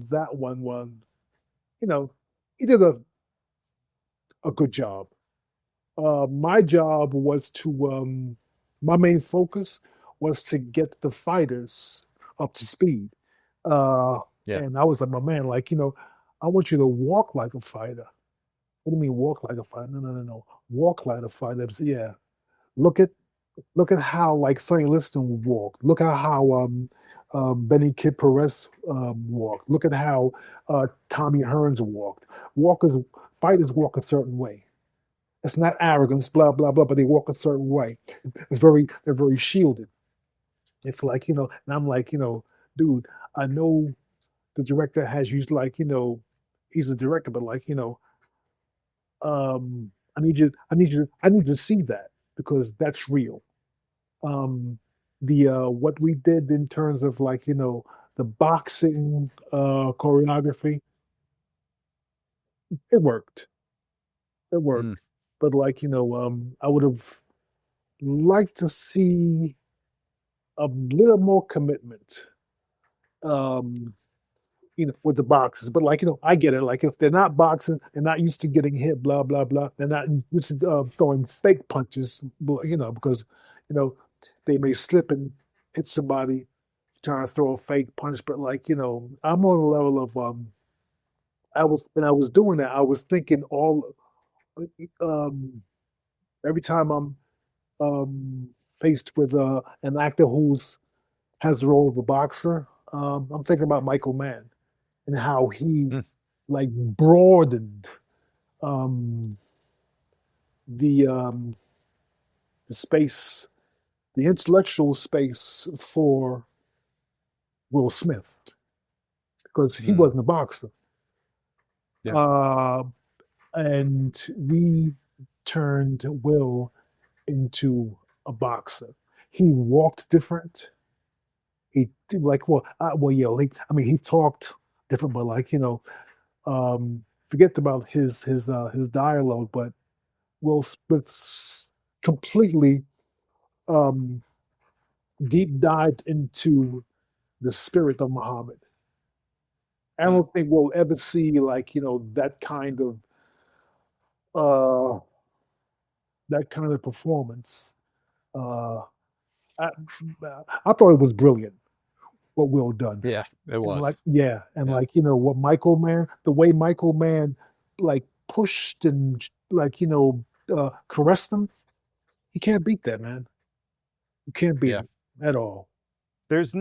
that one, you know, he did a good job. My job was to my main focus was to get the fighters up to speed. Uh, Yeah. and I was like, my man, like, I want you to walk like a fighter. What do you mean walk like a fighter? No, no, no, no. Walk like a fighter. Yeah. Look at look at how like Sonny Liston walked. Look at how Benny Kid Perez walked. Look at how Tommy Hearns walked. Walkers fighters walk a certain way. It's not arrogance, blah blah blah, but they walk a certain way. They're very shielded. It's like and I'm like dude, I know the director has used like he's a director, but like I need to see that because that's real. Um, the what we did in terms of like the boxing choreography, it worked. It Mm. worked, but like I would have liked to see a little more commitment. Um, with the boxers. But like, I get it. Like if they're not boxing, they're not used to getting hit, blah, blah, blah. They're not used to throwing fake punches, because, you know, they may slip and hit somebody trying to throw a fake punch. But like, I'm on a level of when I was doing that, I was thinking all um every time I'm faced with an actor who's has the role of a boxer. I'm thinking about Michael Mann and how he Mm, like broadened um, the um, the space, the intellectual space for Will Smith because he mm, wasn't a boxer, yeah. uh, and we turned Will into a boxer. He walked different. He like well yeah like I mean he talked different, but like forget about his dialogue, but Will Smith completely um, deep dived into the spirit of Muhammad. I Mm, don't think we'll ever see like uh, that kind of performance. Uh, I, I thought it was brilliant what Will done, yeah, it and like was. yeah, and Yeah, like what Michael Mann, the way Michael Mann like pushed and like caressed him. You can't beat that, man. You can't beat yeah. him at all. There's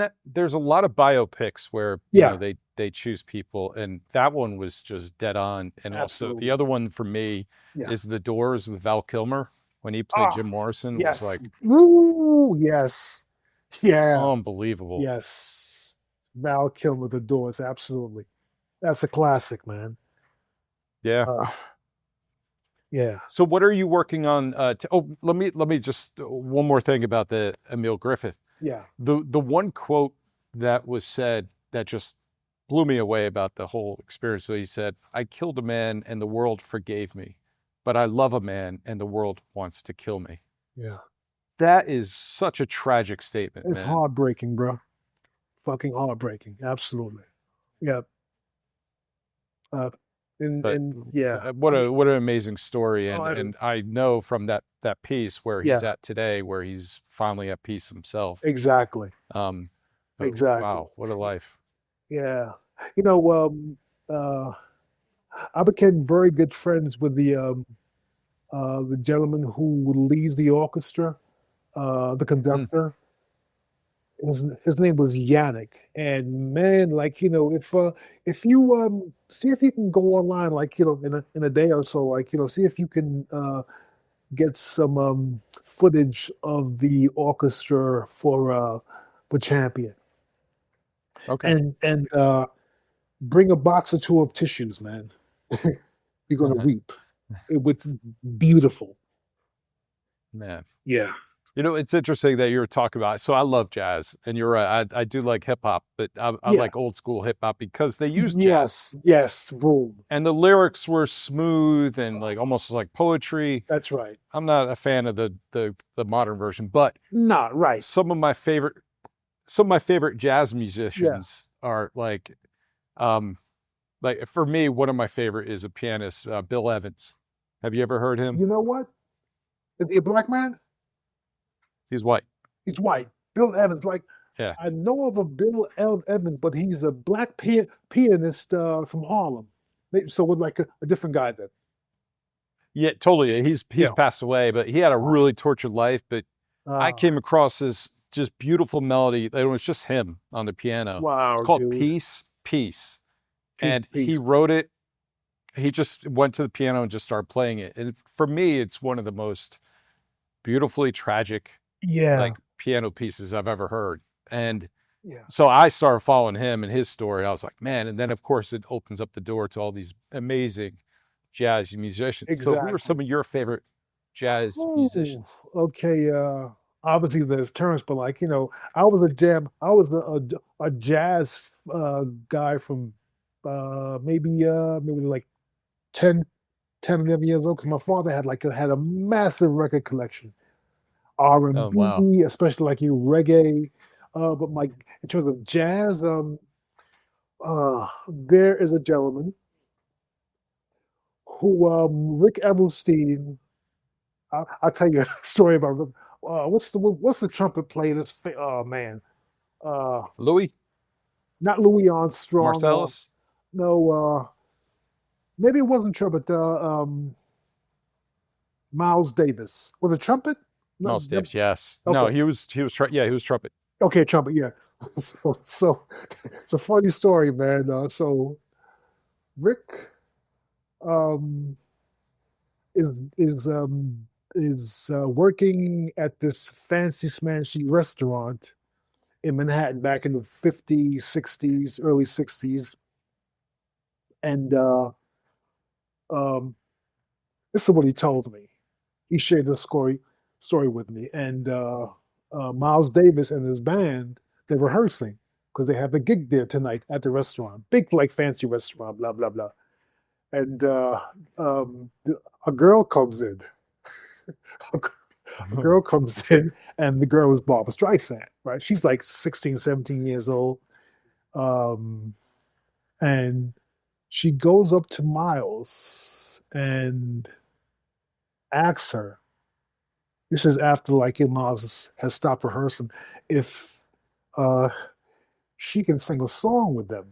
a lot of biopics where Yeah, they choose people, and that one was just dead on. And also the absolutely. other one for me Yeah. is The Doors with Val Kilmer when he played Ah, Jim Morrison was yes. like Woo, yes. Yeah, unbelievable. yes. Val Kilmer, The Doors, absolutely. That's a classic, man. Yeah. Uh, yeah, So what are you working on? Let me just one more thing about the Emile Griffith. yeah, The one quote that was said that just blew me away about the whole experience. Where he said, "I killed a man and the world forgave me, but I love a man and the world wants to kill me." yeah. That is such a tragic statement, It's man. heartbreaking, bro. Fucking heartbreaking. Absolutely. Yeah. Uh, But and yeah. I what mean, an amazing story, oh, and I know from that piece where he's yeah, at today, where he's finally at peace himself. exactly. Um, but Exactly. wow, what a life! Yeah. You know, uh, I became very good friends with the gentleman who leads the orchestra, the Mm, conductor. His name was Yannick, and man, like if you see if you can go online, like in a day or so, like see if you can get some footage of the orchestra for Champion, okay, and bring a box or two of tissues, man. You're gonna weep. It was beautiful. man. Yeah. It's interesting that you were talking about. So I love jazz, and you're right. I do like hip hop, but I Yeah. like old school hip hop because they use jazz, Yes. Yes. Boom. and the lyrics were smooth and like almost like poetry. That's right. I'm not a fan of the modern version, but Not right. some of my favorite jazz Yeah. musicians are um like for me one of my favorite is a pianist, Bill Evans. Have you ever heard him? You know what? Is he a black man? He's white. He's white. Bill Evans. Like Yeah. I know of a Evans, but he's a black pianist from Harlem. So with like a different guy then. Yeah, totally. He's Yeah. passed away, but he had a Wow. really tortured life. But I came across this just beautiful melody. It was just him on the piano. It's Wow, called dude. Peace, Peace. Peace, And he peace. wrote it. He just went to the piano and just started playing it. And for me, it's one of the most beautifully tragic Yeah. like piano pieces I've ever heard. And Yeah. so I started following him and his story. I was like, man. And then of course it opens up the door to all these amazing jazz musicians. So who are some Exactly. of your favorite jazz Ooh, musicians? okay. Obviously there's terms, but like, I was a jazz guy from maybe like 10, 10, 11 years old because my father had a massive record collection. Oh, wow. R&B, especially like reggae. But like in terms of jazz, there is a gentleman who Rick Edelstein. I'll tell you a story about what's the trumpet player? Oh man, uh, Louis not Louis Armstrong. Marcellus? No, maybe it wasn't trumpet. Miles Davis with a trumpet. No, Miles Davis, yes. No, okay, he was yeah, he was trumpet. okay, trumpet, yeah. So it's a funny story, man. So Rick um, is is um, is working at this fancy smancy restaurant in Manhattan back in the 50s, 60s, early 60s, and um, this is what he told me. He shared this story with me, and Miles Davis and his band, they're rehearsing because they have a gig there tonight at the restaurant, big like fancy restaurant, blah blah blah. And a girl comes in. A girl comes in, and the girl is Barbara Streisand, right? She's like 16, 17 years old. Um, and she goes up to Miles and asks her, this is after like Miles has stopped rehearsing, if uh, she can sing a song with them,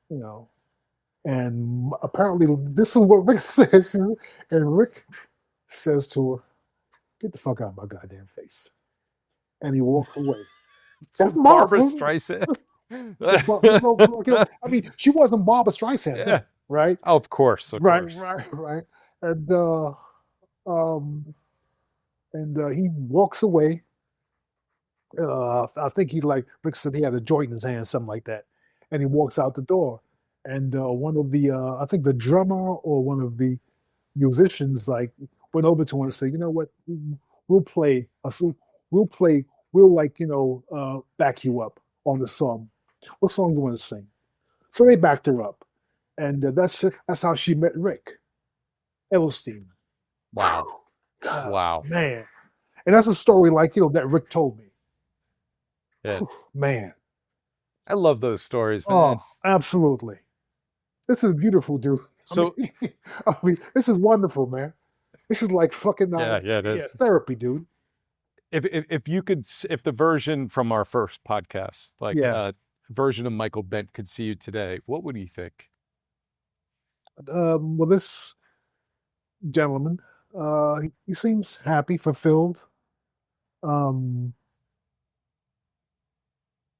you know. And apparently, this is what Rick says. And Rick says to her, get the fuck out of my goddamn face. And he walked away. So That's Barbara Miles. Streisand. I mean, she wasn't Barbara Streisand Yeah. then, right? Of course, of Right, course. right. And um, he walks away. I think he like Rick said he had a joint in his hand, something like that, and he walks out the door. And one of the I think the drummer or one of the musicians like went over to him and said, "You know what? We'll play we'll play we'll like back you up on the song. What song do you want to sing?" So they backed her up, and that's how she met Rick Edelstein. Wow. God, Wow. man, and that's a story like that Rick told me. Yeah. Man, I love those stories, man. oh, absolutely. This is beautiful, dude. So I mean, this is wonderful, man. This is like fucking yeah, it yeah, is. therapy, dude. If you could, if the version from our first podcast, like Yeah. version of Michael Bentt could see you today, what would he think? Well, this gentleman, he seems happy, fulfilled, um,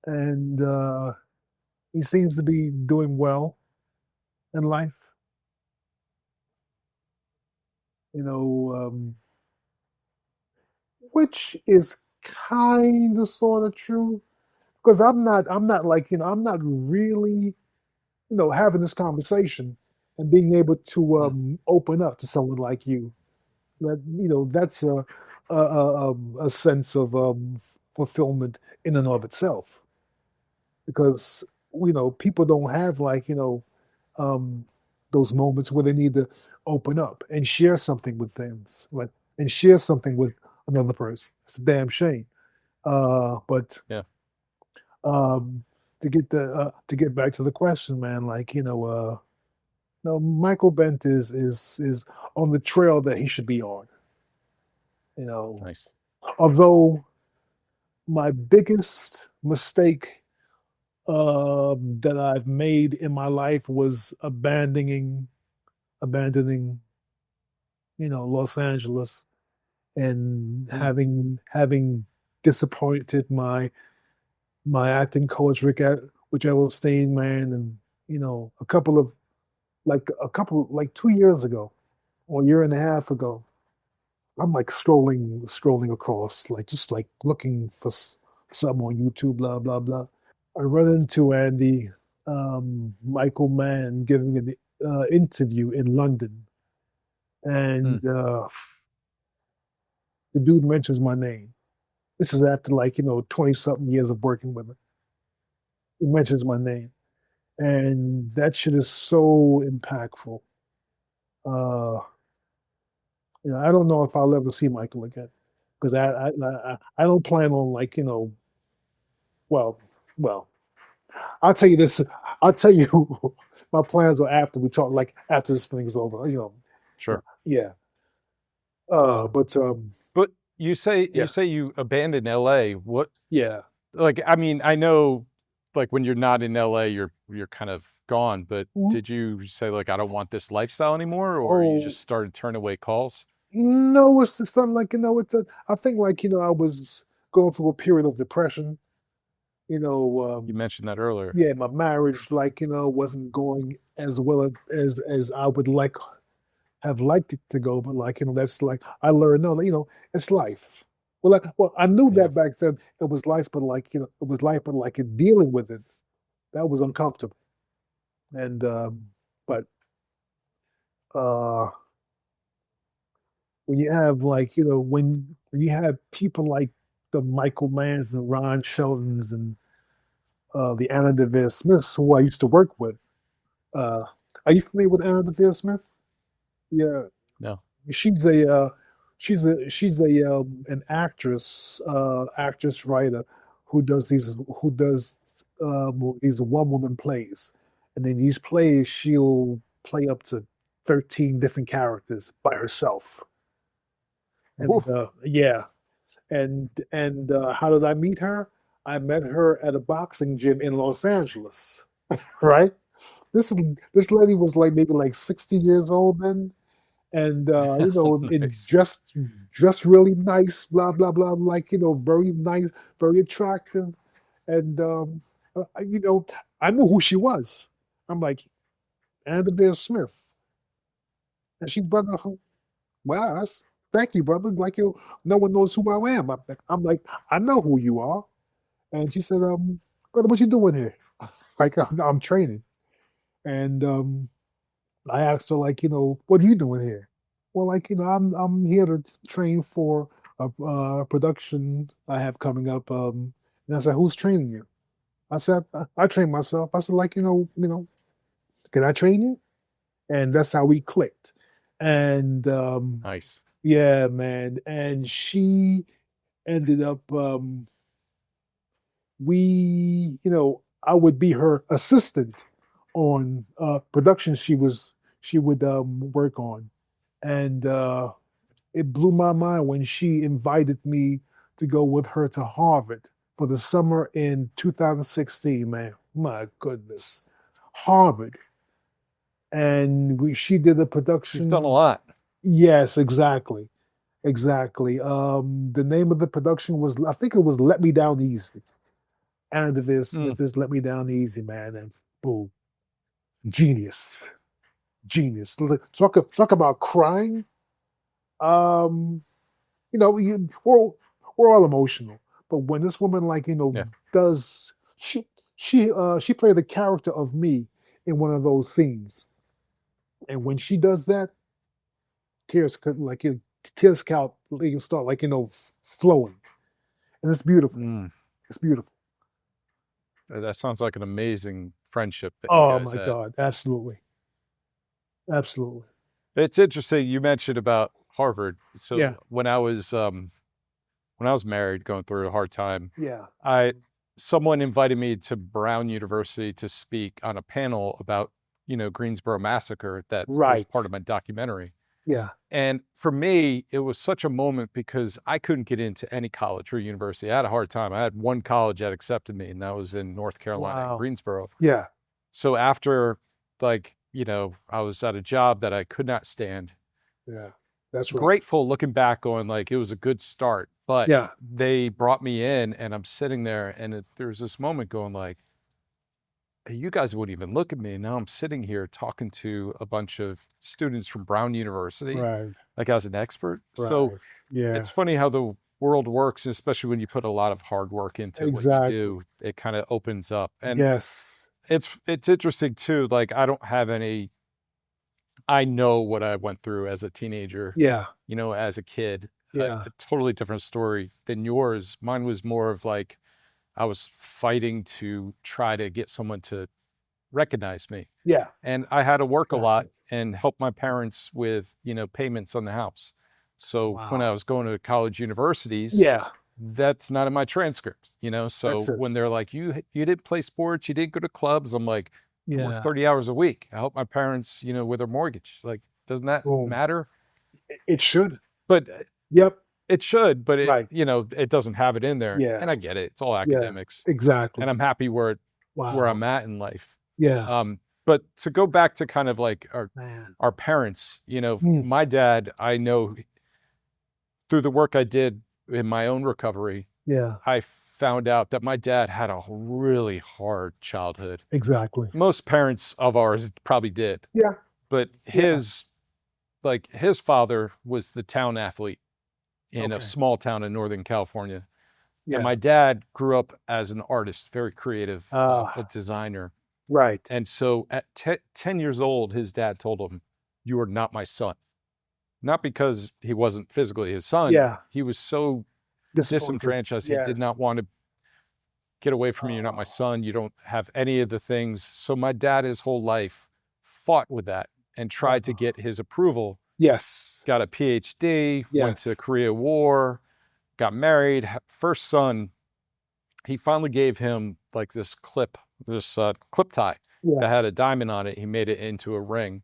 and he seems to be doing well in life. You know, which is kind of sort of true because I'm not like I'm not really having this conversation and being able to Mm. open up to someone like you. That's a sense of fulfillment in and of itself because people don't have like um, those moments where they need to open up and share something with things like and share something with another person. It's a damn shame. But Yeah. um, to get back to the question, man, like no, Michael Bentt is on the trail that he should be on. Nice. Although my biggest mistake that I've made in my life was abandoning, Los Angeles and Mm. having disappointed my acting coach Rich Edelstein, man, and a couple like 2 years ago or a year and a half ago. I'm like scrolling across, like just like looking for something on YouTube, blah blah blah. I run into Andy Michael Mann giving an interview in London, Mm. and the dude mentions my name. This is after like 20 something years of working with him. He mentions my name, and that shit is so impactful. Uh, I don't know if I'll ever see Michael again because I don't plan on like well well I'll tell you this. I'll tell you my plans are after we talk, like after this thing's over. Sure. Yeah. But But you say yeah, you abandoned LA. What, yeah. like, I mean, I know like when you're not in LA, you're kind of gone, but Mhm. did you say like I don't want this lifestyle anymore, or you Oh just started turning away calls? No, it's just something like, I think like, I was going through a period of depression, you know, You mentioned that earlier. yeah, my marriage, like, wasn't going as well as I would like have liked it to go, but like, that's like I learned, no, it's life. Well, I knew Yeah. that back then it was life, but like, it was life, but like dealing with it, that was uncomfortable. And but uh when you have like, when you have people like the Michael Manns and Ron Sheltons and the Anna Deavere Smiths who I used to work with. Uh, are you familiar with Anna Deavere Smith? Yeah, No. she's a an actress writer who does these one woman plays, and in these plays she'll play up to 13 different characters by herself. Ooh. And yeah, and how did I meet her? I met her at a boxing gym in Los Angeles, right? This this lady was like maybe like 60 years old then, and in Nice. just really nice, blah blah blah, like very nice, very attractive, and you know, I knew who she was. I'm like, Anna Bear Smith, and she brother, wow, thank you, brother. Like no one knows who I am. I'm like, I know who you are, and she said, brother, what you doing here? Like, I'm training, and I asked her, like, what are you doing here? Well, like, I'm here to train for a production I have coming up. And I said, who's training you? I said, I train myself. I said, like, can I train you? And that's how we clicked. And Nice. yeah, man. And she ended up, I would be her assistant on productions she would work on. And it blew my mind when she invited me to go with her to Harvard for the summer in 2016, man. My goodness. Harvard. And she did a You've done a production. lot. Yes, exactly. Exactly. The name of the production was, I think it was Let Me Down Easy. Anna Deavere Mm. Smith is Let Me Down Easy, man. And boom, genius. Genius. Talk about crying. Um, we're all emotional, but when this woman, like, Yeah. does she played the character of me in one of those scenes, and when she does that, like tears count, you start like flowing, and it's beautiful. Mm. It's beautiful. That sounds like an amazing friendship that you Oh guys my had. God, absolutely, absolutely. It's interesting you mentioned about Harvard. Yeah, So when I was married, going through a hard time, yeah, I someone invited me to Brown University to speak on a panel about, Greensboro massacre that was right. part of my documentary. Yeah, And for me, it was such a moment because I couldn't get into any college or university. I had a hard time. I had one college that accepted me, and that was in North Carolina, in wow. Greensboro. Yeah, So after, like, I was at a job that I could not stand, yeah. That's right. grateful looking back, going like it was a good start. But Yeah, they brought me in, and I'm sitting there, and there was this moment going like, "Hey, you guys wouldn't even look at me. And now I'm sitting here talking to a bunch of students from Brown University, right, like as an expert. So right. Yeah, it's funny how the world works, especially when you put a lot of hard work into what you exactly. do. It kind of opens up, and Yes. it's interesting too. Like I don't have any. I know what I went through as a teenager, Yeah, as a kid. yeah, A totally different story than yours. Mine was more of like I was fighting to try to get someone to recognize me. yeah. And I had to work a lot Exactly. and help my parents with, payments on the house. So when I Wow. was going to college universities, Yeah, that's not in my transcript, that's So it. when they're like, you didn't play sports, you didn't go to clubs, I'm like, I work Yeah. 30 hours a week. I help my parents, with their mortgage. Like, doesn't that Boom. matter? It should. But Yep. it should, but Right. it doesn't have it in there. And I Yes. get it. It's all Yes. academics. And Exactly. I'm happy where Wow. I'm at in life. Yeah. But to go back to kind of like Man. our parents, Mm. my dad, I know through the work I did in my own recovery, Yeah, I found out that my dad had a really hard childhood. exactly. Most parents of ours probably did, Yeah, but yeah. his father was the town athlete in a Okay. small town in Northern California. And Yeah. my dad grew up as an artist, very creative, a Ah, designer. right. And so at 10 years old, his dad told him, "You are not my son." Not because he wasn't physically his son. Yeah. He was so Disappointed. disenfranchised. He did Yes. not want to get away from me. You're not my Oh, son. You don't have any of the things. So my dad, his whole life, fought with that and tried to oh. get his approval. Yes. Got a PhD, went to Yes. Korea War, got married, first son. He finally gave him like this clip tie Yeah. that had a diamond on it. He made it into a ring.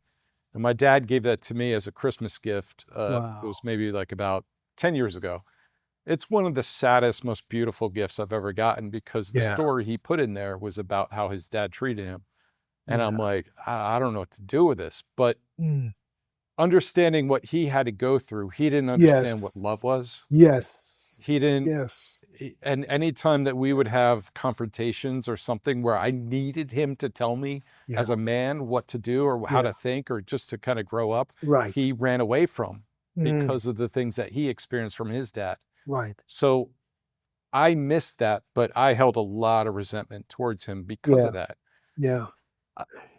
And my dad gave that to me as a Christmas gift. It Wow. was maybe like about 10 years ago. It's one of the saddest, most beautiful gifts I've ever gotten because the Yeah. story he put in there was about how his dad treated him. And I'm Yeah. like, I don't know what to do with this. But Mm. understanding what he had to go through, he didn't understand what Yes. love was. Yes. He didn't. Yes. And anytime that we would have confrontations or something where I needed him to tell me Yeah. as a man what to do or how Yeah. to think or just to kind of grow up, Right. he ran away from Mm. because of the things that he experienced from his dad. Right. So I missed that, but I held a lot of resentment towards him because Yeah. of that. Yeah.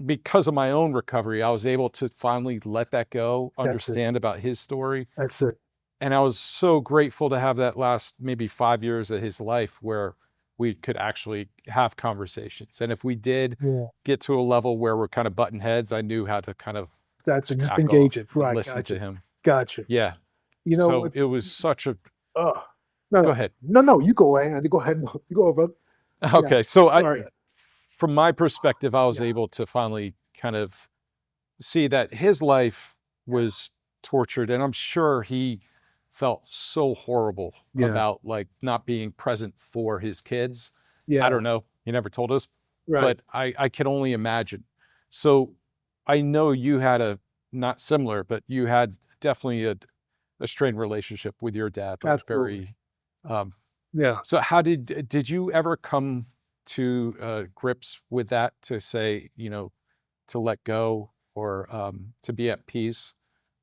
Because of my own recovery, I was able to finally let that go, That's it. understand about his story. That's it. And I was so grateful to have that last maybe 5 years of his life where we could actually have conversations. And if we did Yeah. get to a level where we're kind of butting heads, I knew how to kind of That's it. Just back engage off it. and Right. listen Gotcha. to him. Gotcha. Yeah. You know So what? it was such a, Oh, no, go no, ahead. no. You go ahead. Go ahead. You go, brother. Yeah. Okay. So Sorry. from my perspective, I was Yeah. able to finally kind of see that his life was tortured. And I'm sure he felt so horrible Yeah. about like not being present for his kids. Yeah. I don't know. He never told us, Right. but I can only imagine. So I know you had a, not similar, but you had definitely a strained relationship with your dad, like Absolutely. very, Yeah. so how did you ever come to grips with that, to say, to let go or to be at peace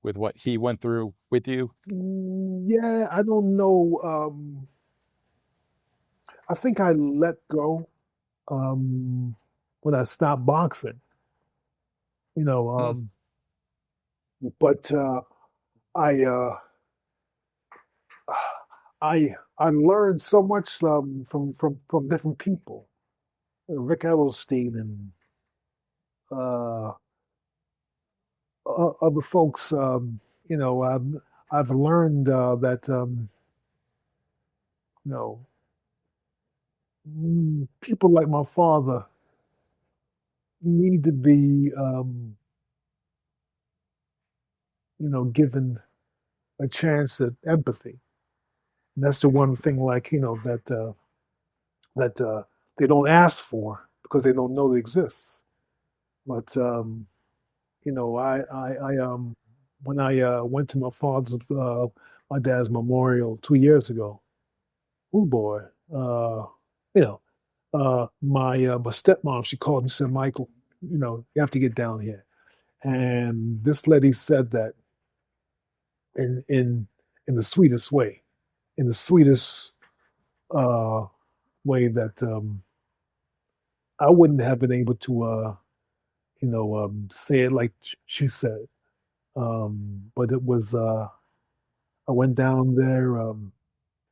with what he went through with you? Yeah. I don't know. I think I let go when I stopped boxing. You know. Hmm. But I I learned so much from different people. Rick Edelstein and uh, other folks. You know, I've learned that you know people like my father need to be given a chance at empathy. And that's the one thing, like that they don't ask for because they don't know it exists. But I when I went to my dad's memorial 2 years ago. Oh boy, you know, my stepmom, she called and said, Michael, you have to get down here. And this lady said that in the sweetest way, in the sweetest uh, way that I wouldn't have been able to say it like she said. But it was I went down there,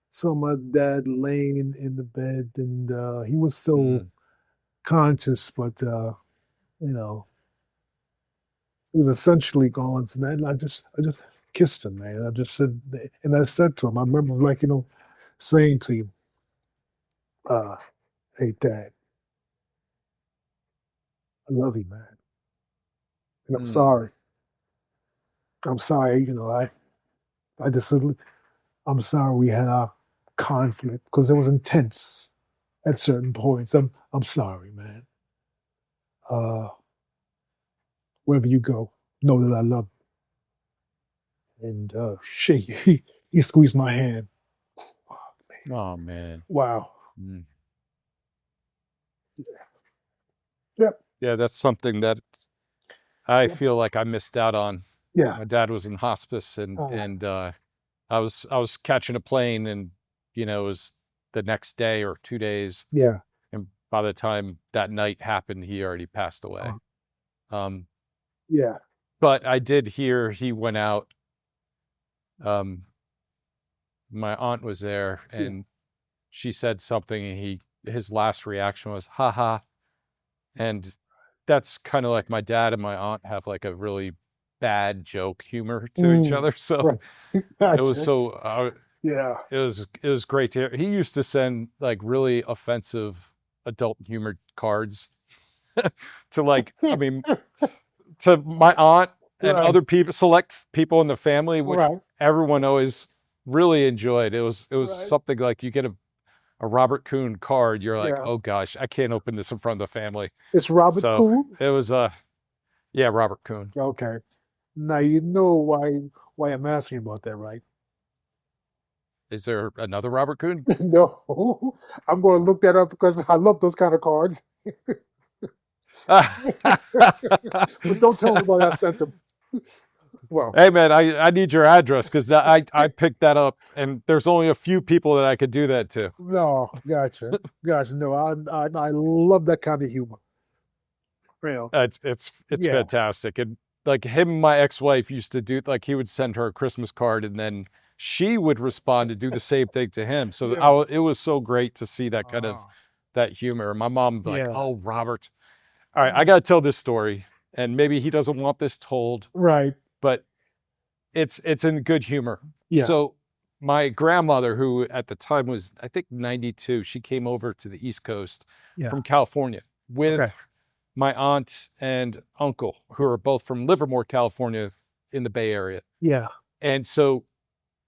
saw my dad laying in the bed, and he was still Mm. conscious, but you know, he was essentially gone tonight. And I just kissed him, man. I just said, and I said to him, I remember like, saying to him, uh, hey dad, I love you, man. And I'm Mm. sorry. I'm sorry, I just said, I'm sorry we had our conflict because it was intense at certain points. I'm sorry, man. Uh, wherever you go, know that I love you. And shit, he He squeezed my hand. Oh man. Wow. Mm. Yep. Yeah, that's something that I Yep. feel like I missed out on. Yeah. My dad was in hospice, and I was catching a plane, and it was the next day or 2 days, Yeah. and by the time that night happened, he already passed away. Yeah. But I did hear he went out. My aunt was there, and she said something, and his last reaction was "ha ha," and that's kind of like my dad and my aunt have like a really bad joke humor to each other. So Right. it was so Yeah. it was great to hear. He used to send like really offensive adult humor cards to to my aunt and Right. other people, select people in the family, which Right. everyone always really enjoyed. It was Right. something like you get a Robert Kuhn card, you're like, Yeah. oh gosh, I can't open this in front of the family. It's Robert So Kuhn? it was yeah, Robert Kuhn. Okay. Now you know why I'm asking about that, right? Is there another Robert Kuhn? No. I'm going to look that up because I love those kind of cards. But don't tell anybody I sent them. Well, Hey man, I need your address, because I picked that up, and there's only a few people that I could do that to. no, gotcha. No, I love that kind of humor. Real. It's Yeah. fantastic. And like him and my ex-wife used to do, like he would send her a Christmas card, and then she would respond to do the same thing to him. So Yeah. it was so great to see that kind of that humor. My mom would be like, Yeah. oh, Robert. All right, I got to tell this story, and maybe he doesn't want this told, Right. but it's in good humor. Yeah. So my grandmother, who at the time was, I think, 92, she came over to the East Coast from California with my aunt and uncle, who are both from Livermore, California, in the Bay Area. Yeah. And so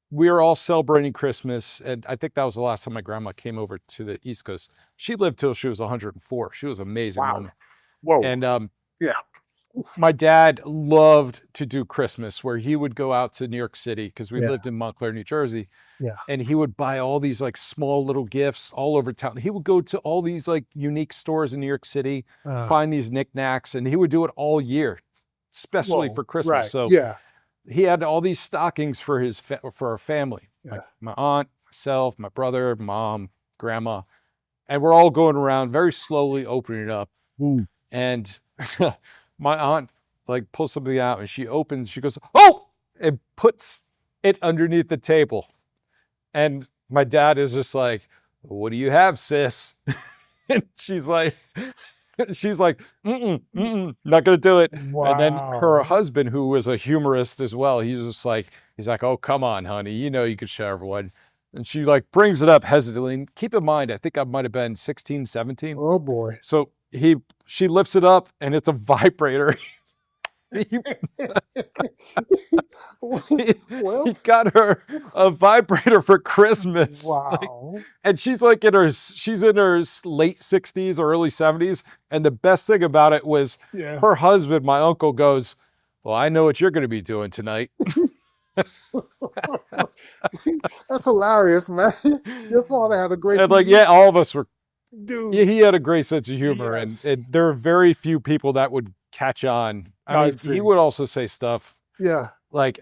we were all celebrating Christmas, and I think that was the last time my grandma came over to the East Coast. She lived till she was 104. She was an amazing woman. Whoa. And yeah. my dad loved to do Christmas, where he would go out to New York City, because we Yeah. lived in Montclair, New Jersey. Yeah. And he would buy all these like small little gifts all over town. He would go to all these like unique stores in New York City, find these knickknacks, and he would do it all year, especially for Christmas. Right. So yeah. he had all these stockings for for our family, Yeah. like my aunt, myself, my brother, mom, grandma, and we're all going around very slowly opening it up. Ooh. And my aunt like pulls something out, and she opens, she goes, oh, and puts it underneath the table. And my dad is just like, what do you have, sis? And she's like, not gonna do it. Wow. And then her husband, who was a humorist as well, he's like, oh, come on, honey, you could show everyone. And she like brings it up hesitantly. And keep in mind, I think I might have been 16, 17. Oh boy. So she lifts it up, and it's a vibrator. He got her a vibrator for Christmas. Wow. And she's like in her late 60s or early 70s. And the best thing about it was her husband, my uncle, goes, well, I know what you're going to be doing tonight. That's hilarious, man. Your father had a great. And like, yeah, all of us were. Dude. Yeah, he had a great sense of humor, Yes. and there are very few people that would catch on. I mean, he would also say stuff. Yeah. Like,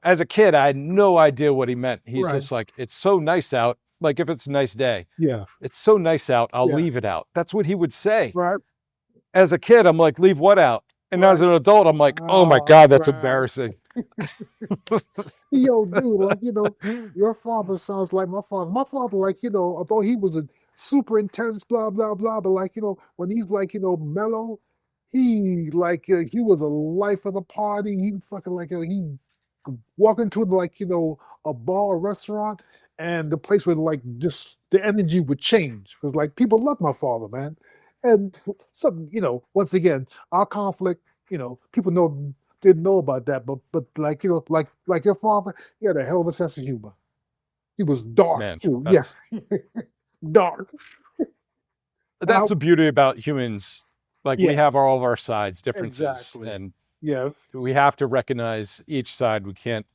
as a kid, I had no idea what he meant. He's just like, it's so nice out. Like, if it's a nice day, Yeah. it's so nice out, I'll leave it out. That's what he would say. Right. As a kid, I'm like, leave what out? And as an adult, I'm like, oh my God, that's embarrassing. Yo, dude, like, your father sounds like my father. My father, like, although he was a super intense, blah, blah, blah, but like, when he's like, mellow, he was a life of the party. He fucking like, he walk into like, a bar or restaurant, and the place would like, just the energy would change. Because like, people love my father, man. And some, once again, our conflict, people didn't know about that, but like, like your father, he had a hell of a sense of humor. He was dark, Man, too. Yes. Dark. That's the beauty about humans. Like, we have all of our sides, differences. Exactly. And yes, we have to recognize each side. We can't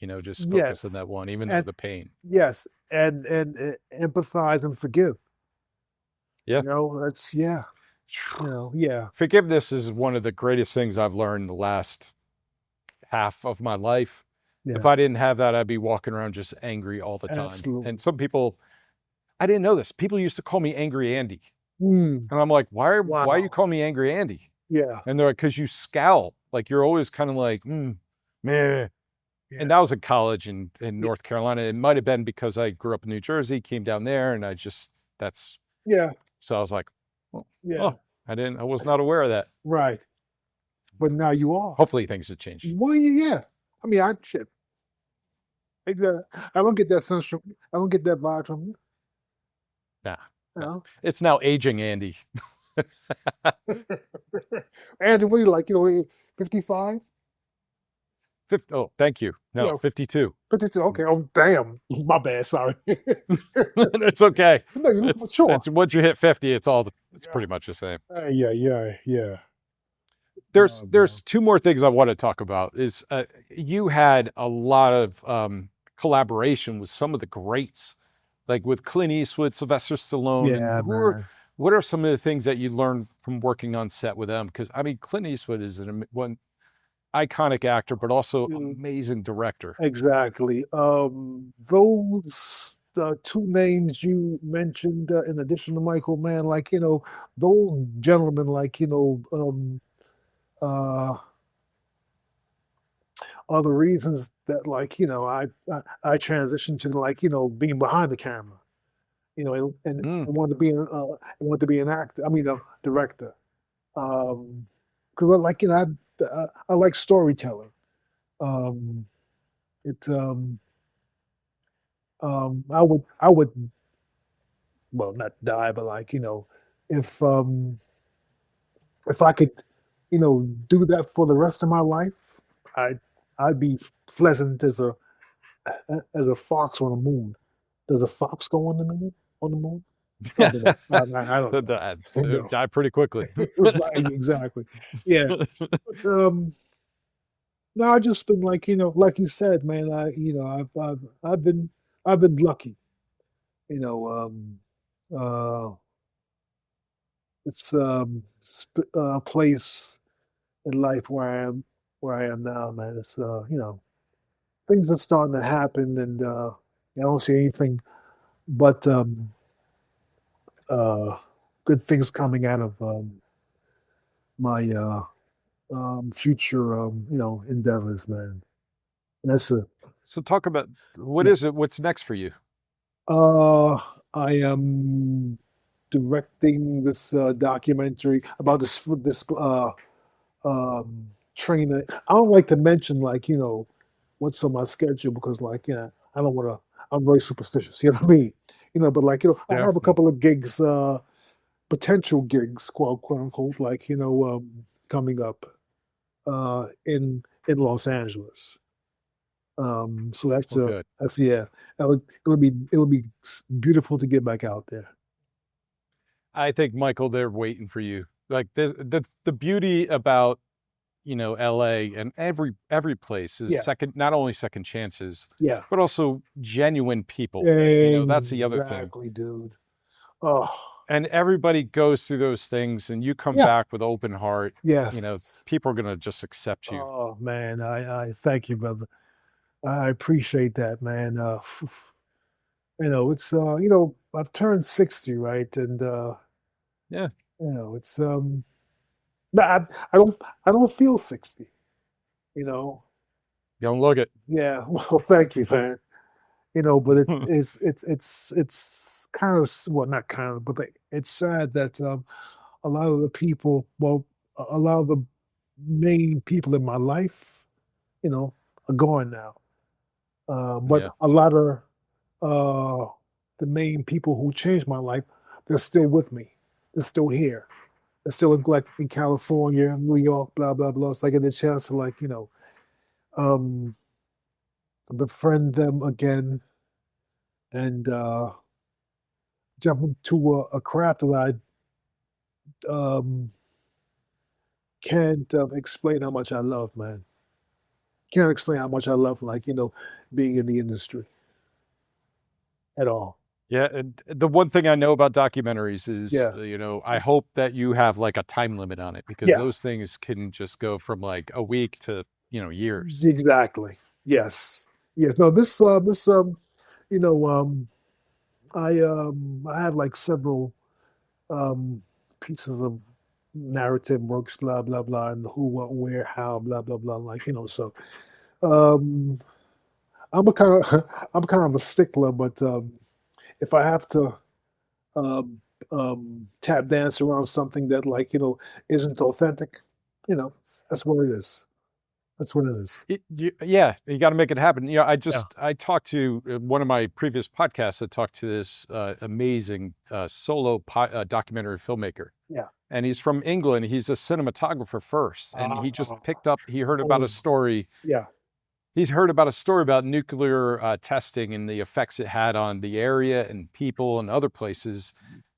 just focus on Yes, that one, even though and the pain. yes, and empathize and forgive. Yeah. That's yeah. Yeah, Forgiveness is one of the greatest things I've learned the last half of my life. If yeah, I didn't have that, I'd be walking around just angry all the time. And absolutely. some people, I didn't know this. People used to call me Angry Andy. Mm, And I'm like, why you wow. call me Angry Andy? Yeah, And they're like, because you scowl. Like you're always kind of like, meh. yeah, And that was in college in yeah, North Carolina. It might have been because I grew up in New Jersey, came down there, and that's yeah, so I was like, well, yeah. oh, I was not aware of that. Right. But now you are. Hopefully things have changed. Well, yeah. I mean, I shit. I don't get that sense. I don't get that vibe from you. Nah, You nah. know? It's now aging Andy. And what are you like? 55? Oh, thank you. You No, know, 52. 52. Okay. Oh, damn. My bad. Sorry. It's okay. No, you look mature. It's once you hit 50, it's Yeah. pretty much the same. Yeah. There's two more things I want to talk about. Is you had a lot of collaboration with some of the greats, like with Clint Eastwood, Sylvester Stallone, and Yeah, man. what are some of the things that you learned from working on set with them? Because I mean, Clint Eastwood is one iconic actor, but also Mm, amazing director. exactly. Those two names you mentioned, in addition to Michael Mann, like, those gentlemen, like, uh, are the reasons that, like, I transitioned to, like, being behind the camera, Mm. and wanted to be an actor. I mean, a director. Because I like, I like storytelling. Um, it I would, well, not die, but like, if if I could, do that for the rest of my life, I I'd be pleasant as a fox on the moon. Does a fox go on the moon? On the moon? Probably not. I don't know. It would No. die pretty quickly. Right, exactly. Yeah. But no, I just been like, like you said, man, I've been lucky. You know, uh it's a place in life where I am now, man. It's things are starting to happen, and I don't see anything but uh good things coming out of my future endeavors, man. And that's a So talk about what yeah. is it? What's next for you? Uh, I am directing this documentary about this trainer. I don't like to mention, like, what's on my schedule, because, like, I don't want to. I'm very superstitious. You know what I mean? But, like, I Yeah. have a couple of gigs, potential gigs, quote unquote, like, coming up in Los Angeles. So Well, good. that's yeah. It'll be beautiful to get back out there. I think Michael, they're waiting for you. Like the beauty about LA and every place is Yeah, not only second chances, yeah. but also genuine people. That's the other thing. Exactly, dude. Oh, And everybody goes through those things, and you come yeah. back with open heart. Yes. People are gonna just accept you. Oh man, I thank you, brother. I appreciate that, man. It's I've turned 60, right? And Yeah, it's no, I don't feel 60, you know. don't look it. Yeah, well, thank you, man. But it's kind of, well, not kind of, but it's sad that a lot of the people, well, a lot of the main people in my life, are gone now. But Yeah, a lot of the main people who changed my life, they're still with me. They're still here. They're still in California, New York, blah blah blah. So I get the chance to, like, um, befriend them again, and jump into a craft that I can't explain how much I love, man. Can't explain how much I love, being in the industry at all. Yeah, and the one thing I know about documentaries is, Yeah, I hope that you have like a time limit on it because yeah, those things can just go from like a week to, years. exactly. Yes, yes. No, you know, I have like several pieces of narrative works, blah blah blah, and who, what, where, how, blah blah blah. So um, I'm a kind of I'm kind of a stickler, but if I have to um, tap dance around something that isn't authentic, you know, that's what it is. That's what it is. Yeah, you got to make it happen. Yeah, I talked to one of my previous podcasts. I talked to this amazing solo documentary filmmaker, yeah. and he's from England. He's a cinematographer first, and he just Uh, picked up. He heard about a oh, story. yeah. He's heard about a story about nuclear testing and the effects it had on the area and people and other places.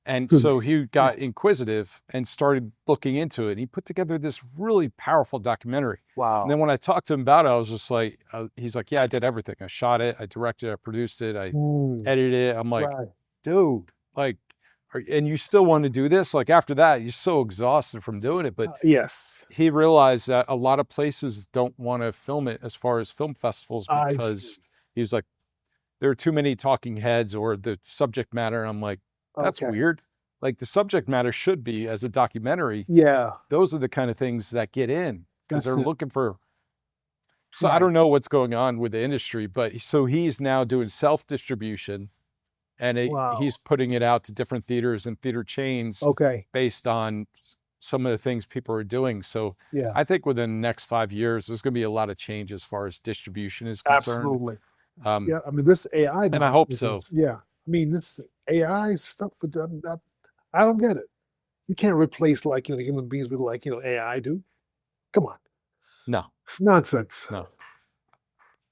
And Good. so he Yeah. got inquisitive and started looking into it. And he put together this really powerful documentary. And Wow. then when I talked to him about it, I was just like, he's like, yeah, I did everything. I shot it, I directed it, I produced it, I Mm, edited it. I'm like, right. dude, like, and you still want to do this? Like after that, you're so exhausted from doing it. But Yes. he realized that a lot of places don't want to film it as far as film festivals I see. because he was like, there are too many talking heads or the subject matter. And I'm like, that's Okay. weird. Like the subject matter should be as a documentary. Yeah. Those are the kind of things that get in because That's they're it. looking for. So I Right. don't know what's going on with the industry, but so he's now doing self-distribution and Wow. he's putting it out to different theaters and theater chains Okay. based on some of the things people are doing. So Yeah. I think within the next 5 years, there's going to be a lot of change as far as distribution is concerned. Absolutely. Um, Yeah. I mean, this AI and I hope nonsense so. yeah. I mean, this AI stuff with I don't get it. You can't replace human beings with AI do. Come on. No, Nonsense. no.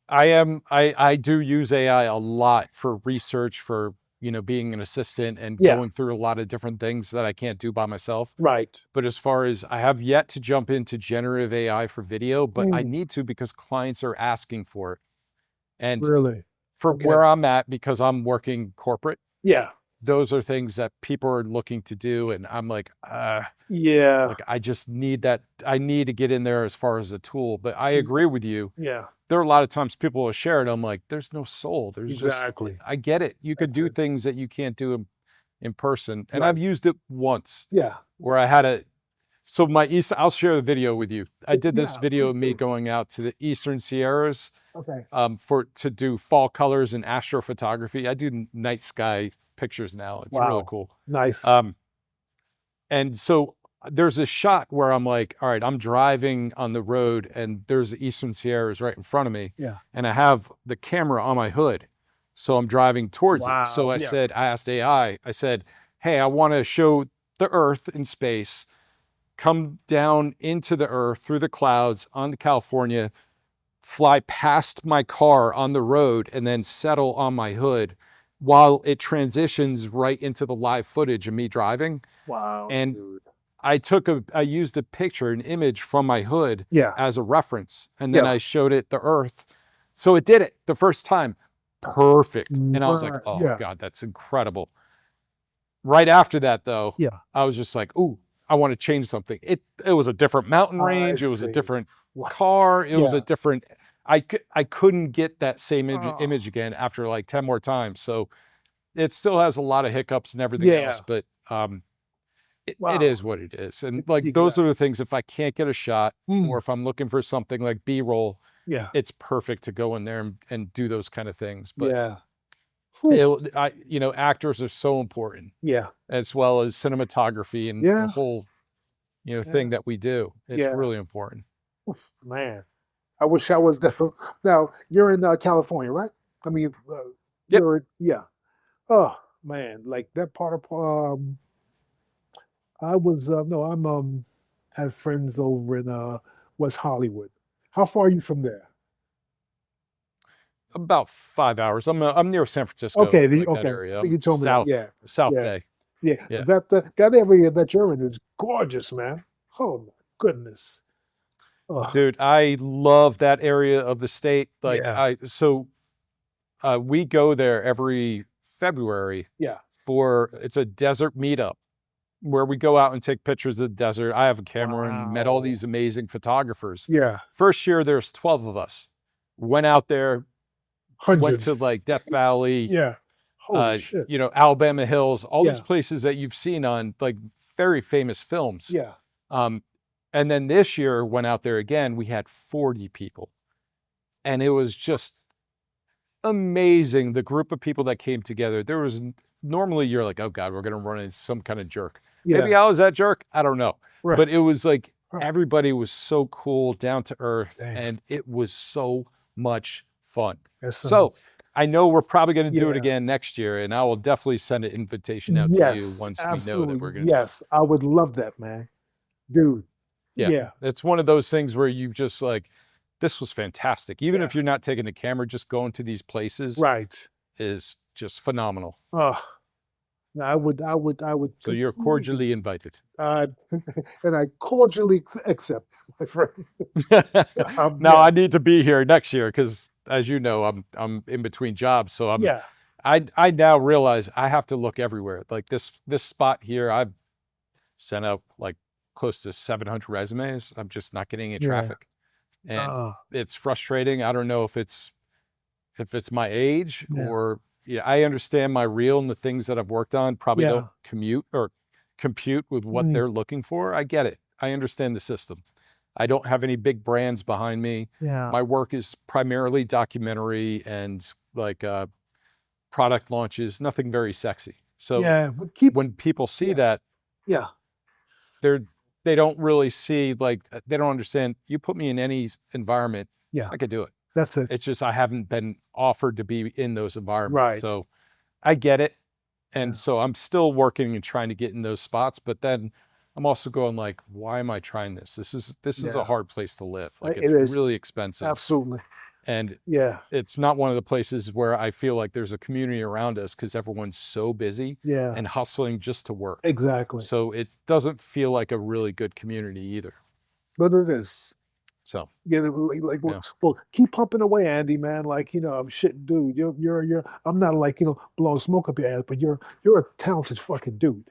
I do use AI a lot for research, for being an assistant and Yeah. going through a lot of different things that I can't do by myself. Right. But as far as I have yet to jump into generative AI for video, but I Mm, need to because clients are asking for it. And really? for Okay. where I'm at, because I'm working corporate, Yeah. those are things that people are looking to do. And I'm like, Yeah. like I just need that. I need to get in there as far as a tool. But I agree with you. Yeah. There are a lot of times people will share it. I'm like, there's no soul. There's Exactly. I get it. You could That's do it. things that you can't do in person. And Right. I've used it once Yeah. where I had so I'll share the video with you. I did this Yeah. video Please of me do. going out to the Eastern Sierras Okay. to do fall colors and astrophotography. I do night sky pictures now. It's really Wow. cool. Nice. And so there's a shot where I'm like, all right, I'm driving on the road and there's the Eastern Sierras right in front of me. Yeah. And I have the camera on my hood. So I'm driving towards it. So Wow. I Yeah. asked AI, I said, hey, I want to show the Earth in space, come down into the Earth through the clouds onto California, fly past my car on the road, and then settle on my hood while it transitions right into the live footage of me driving. Wow, And dude. I used a picture, an image from my hood Yeah. as a reference. And then Yeah. I showed it the Earth. So it did it the first time. Perfect. And I was like, Right. oh Yeah. God, that's incredible. Right after that though, Yeah. I was just like, ooh, I want to change something. It was a different mountain I range. It was a see. different Wow. car. It was Yeah. a different, I couldn't get that same Oh. image again after like 10 more times. So it still has a lot of hiccups and everything Yeah. else, but it Wow. is what it is. And like those are the things, if I can't get a shot Mm. or if I'm looking for something like B-roll, Yeah. it's perfect to go in there and do those kind of things. But Yeah. Whew. actors are so important Yeah. as well as cinematography and the Yeah. whole, Yeah. thing that we do. It's Yeah. really important. Oof, man. I wish I was different. Now, you're in California, right? I mean, Yep. yeah. Oh, man. Like that part of, I was, no, have friends over in West Hollywood. How far are you from there? About 5 hours. I'm near San Francisco, Okay. like that Okay. area. I think I'm you told me that. Yeah. South Yeah. Bay. Yeah. Yeah. That area that you're in is gorgeous, man. Oh, my goodness. Oh, Dude, I love that area of the state. Like yeah. we go there every February Yeah. it's a desert meetup where we go out and take pictures of the desert. I have a camera and met all Wow. these amazing photographers. Yeah. First year, there's 12 of us. Went out there, went to Hundreds. like Death Valley, Yeah. Holy shit. Alabama Hills, all these Yeah. places that you've seen on like very famous films. Yeah. And then this year, went out there again, we had 40 people. And it was just amazing, the group of people that came together. There was normally you're like, oh God, we're going to run into some kind of jerk. Yeah. Maybe I was that jerk. I don't know. Right. But it was like Right. everybody was so cool, down to earth, Dang. and it was so much fun. That So sounds- I know we're probably going to do it Yeah. again next year, and I will definitely send an invitation out to you once we know that we're going to. Yes, I would love that, man. Dude. Yeah. Yeah. It's one of those things where you just like, this was fantastic. Even if you're not taking the camera, just going to these places Right. is just phenomenal. Oh, I would. So you're cordially invited. And I cordially accept, my friend. Now I need to be here next year because, as you know, I'm in between jobs, so Yeah. I now realize I have to look everywhere. Like this spot here, I've sent out like close to 700 resumes. I'm just not getting in traffic, and it's frustrating. I don't know if it's my age or I understand my reel and the things that I've worked on probably don't compute with what they're looking for. I get it. I understand the system. I don't have any big brands behind me. Yeah. My work is primarily documentary and like product launches, nothing very sexy. So when people see that, they don't really see, like, they don't understand. You put me in any environment, I could do it. That's it. It's just I haven't been offered to be in those environments. Right. So I get it. And so I'm still working and trying to get in those spots, but then I'm also going like, why am I trying this? This is a hard place to live. Like it's really expensive. Absolutely. And it's not one of the places where I feel like there's a community around us because everyone's so busy and hustling just to work. Exactly. So it doesn't feel like a really good community either. But it is. So well, keep pumping away, Andy, man. Like, I'm shit, dude. You're. I'm not like blowing smoke up your ass, but you're a talented fucking dude,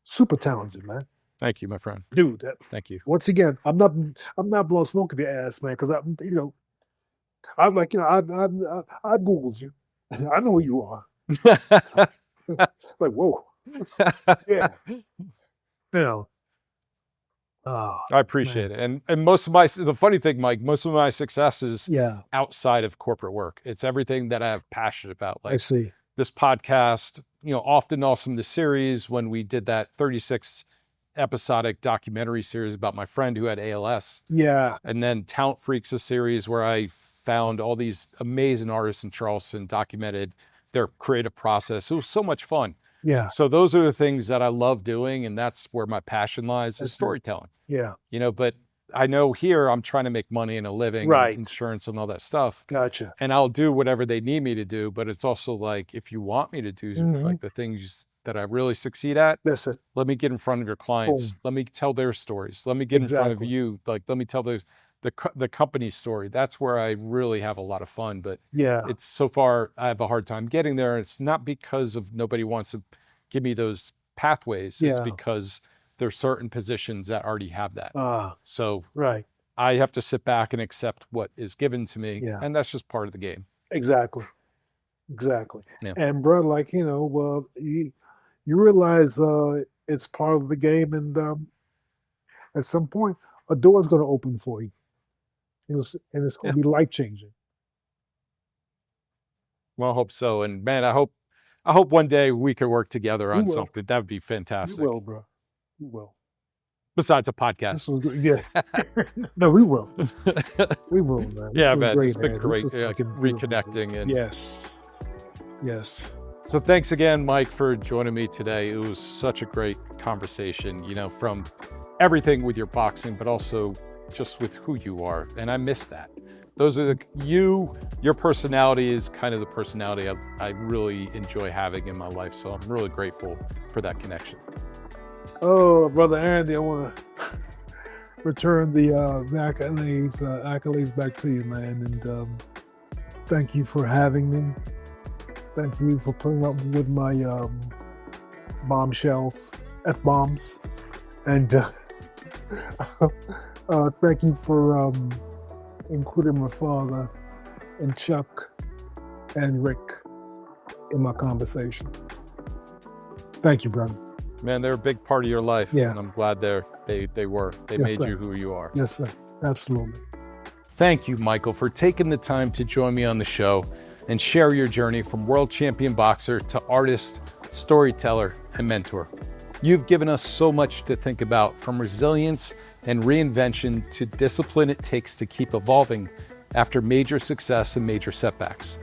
super talented, man. Thank you, my friend. Dude, thank you. Once again, I'm not blowing smoke up your ass, man, because I'm like, I Googled you. I know who you are. Like, whoa, yeah. I appreciate it. And most of the funny thing, Mike, most of my success is outside of corporate work. It's everything that I have passion about. Like I see. This podcast, Often Awesome, the series, when we did that 36 episodic documentary series about my friend who had ALS. Yeah. And then Talent Freaks, a series where I found all these amazing artists in Charleston, documented their creative process. It was so much fun. Yeah. So those are the things that I love doing, and that's where my passion lies, is storytelling. Yeah. But I know here I'm trying to make money and a living, and insurance and all that stuff. Gotcha. And I'll do whatever they need me to do, but it's also like, if you want me to do like the things that I really succeed at, let me get in front of your clients. Let me tell their stories. Let me get in front of you. Like, let me tell the company story. That's where I really have a lot of fun. But it's so far, I have a hard time getting there. It's not because of nobody wants to give me those pathways. It's because there's certain positions that already have that. So I have to sit back and accept what is given to me. And that's just part of the game. Exactly. Yeah. And bro, like, you realize it's part of the game, and at some point a door is going to open for you. And it's going to be life-changing. Well, I hope so. And man, I hope one day we could work together on something. That would be fantastic. We will, bro. We will. Besides a podcast. This was good. Yeah. No, we will. We will, man. Yeah, man. It's been great. Reconnecting. And yes. So thanks again, Mike, for joining me today. It was such a great conversation, from everything with your boxing, but also just with who you are. And I miss that. Those are your personality is kind of the personality I really enjoy having in my life. So I'm really grateful for that connection. Oh, brother Andy, return the accolades back to you, man. And thank you for having me. Thank you for putting up with my bombshells, F-bombs. And thank you for including my father and Chuck and Rick in my conversation. Thank you, brother. Man, they're a big part of your life. Yeah. And I'm glad they made sir. you who you are. Yes, sir. Absolutely. Thank you, Michael, for taking the time to join me on the show and share your journey from world champion boxer to artist, storyteller, and mentor. You've given us so much to think about, from resilience and reinvention to discipline it takes to keep evolving after major success and major setbacks.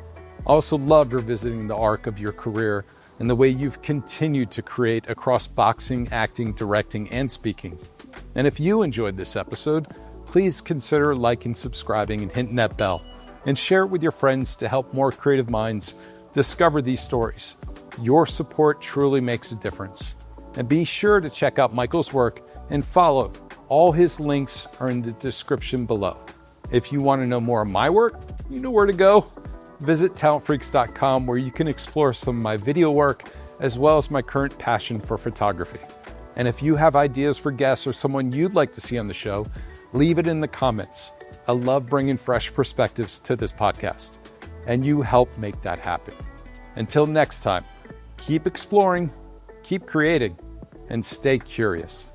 I also loved revisiting the arc of your career and the way you've continued to create across boxing, acting, directing, and speaking. And if you enjoyed this episode, please consider liking, subscribing, and hitting that bell, and share it with your friends to help more creative minds discover these stories. Your support truly makes a difference. And be sure to check out Michael's work and follow. All his links are in the description below. If you want to know more of my work, you know where to go. Visit talentfreaks.com, where you can explore some of my video work as well as my current passion for photography. And if you have ideas for guests or someone you'd like to see on the show, leave it in the comments. I love bringing fresh perspectives to this podcast, and you help make that happen. Until next time, keep exploring, keep creating, and stay curious.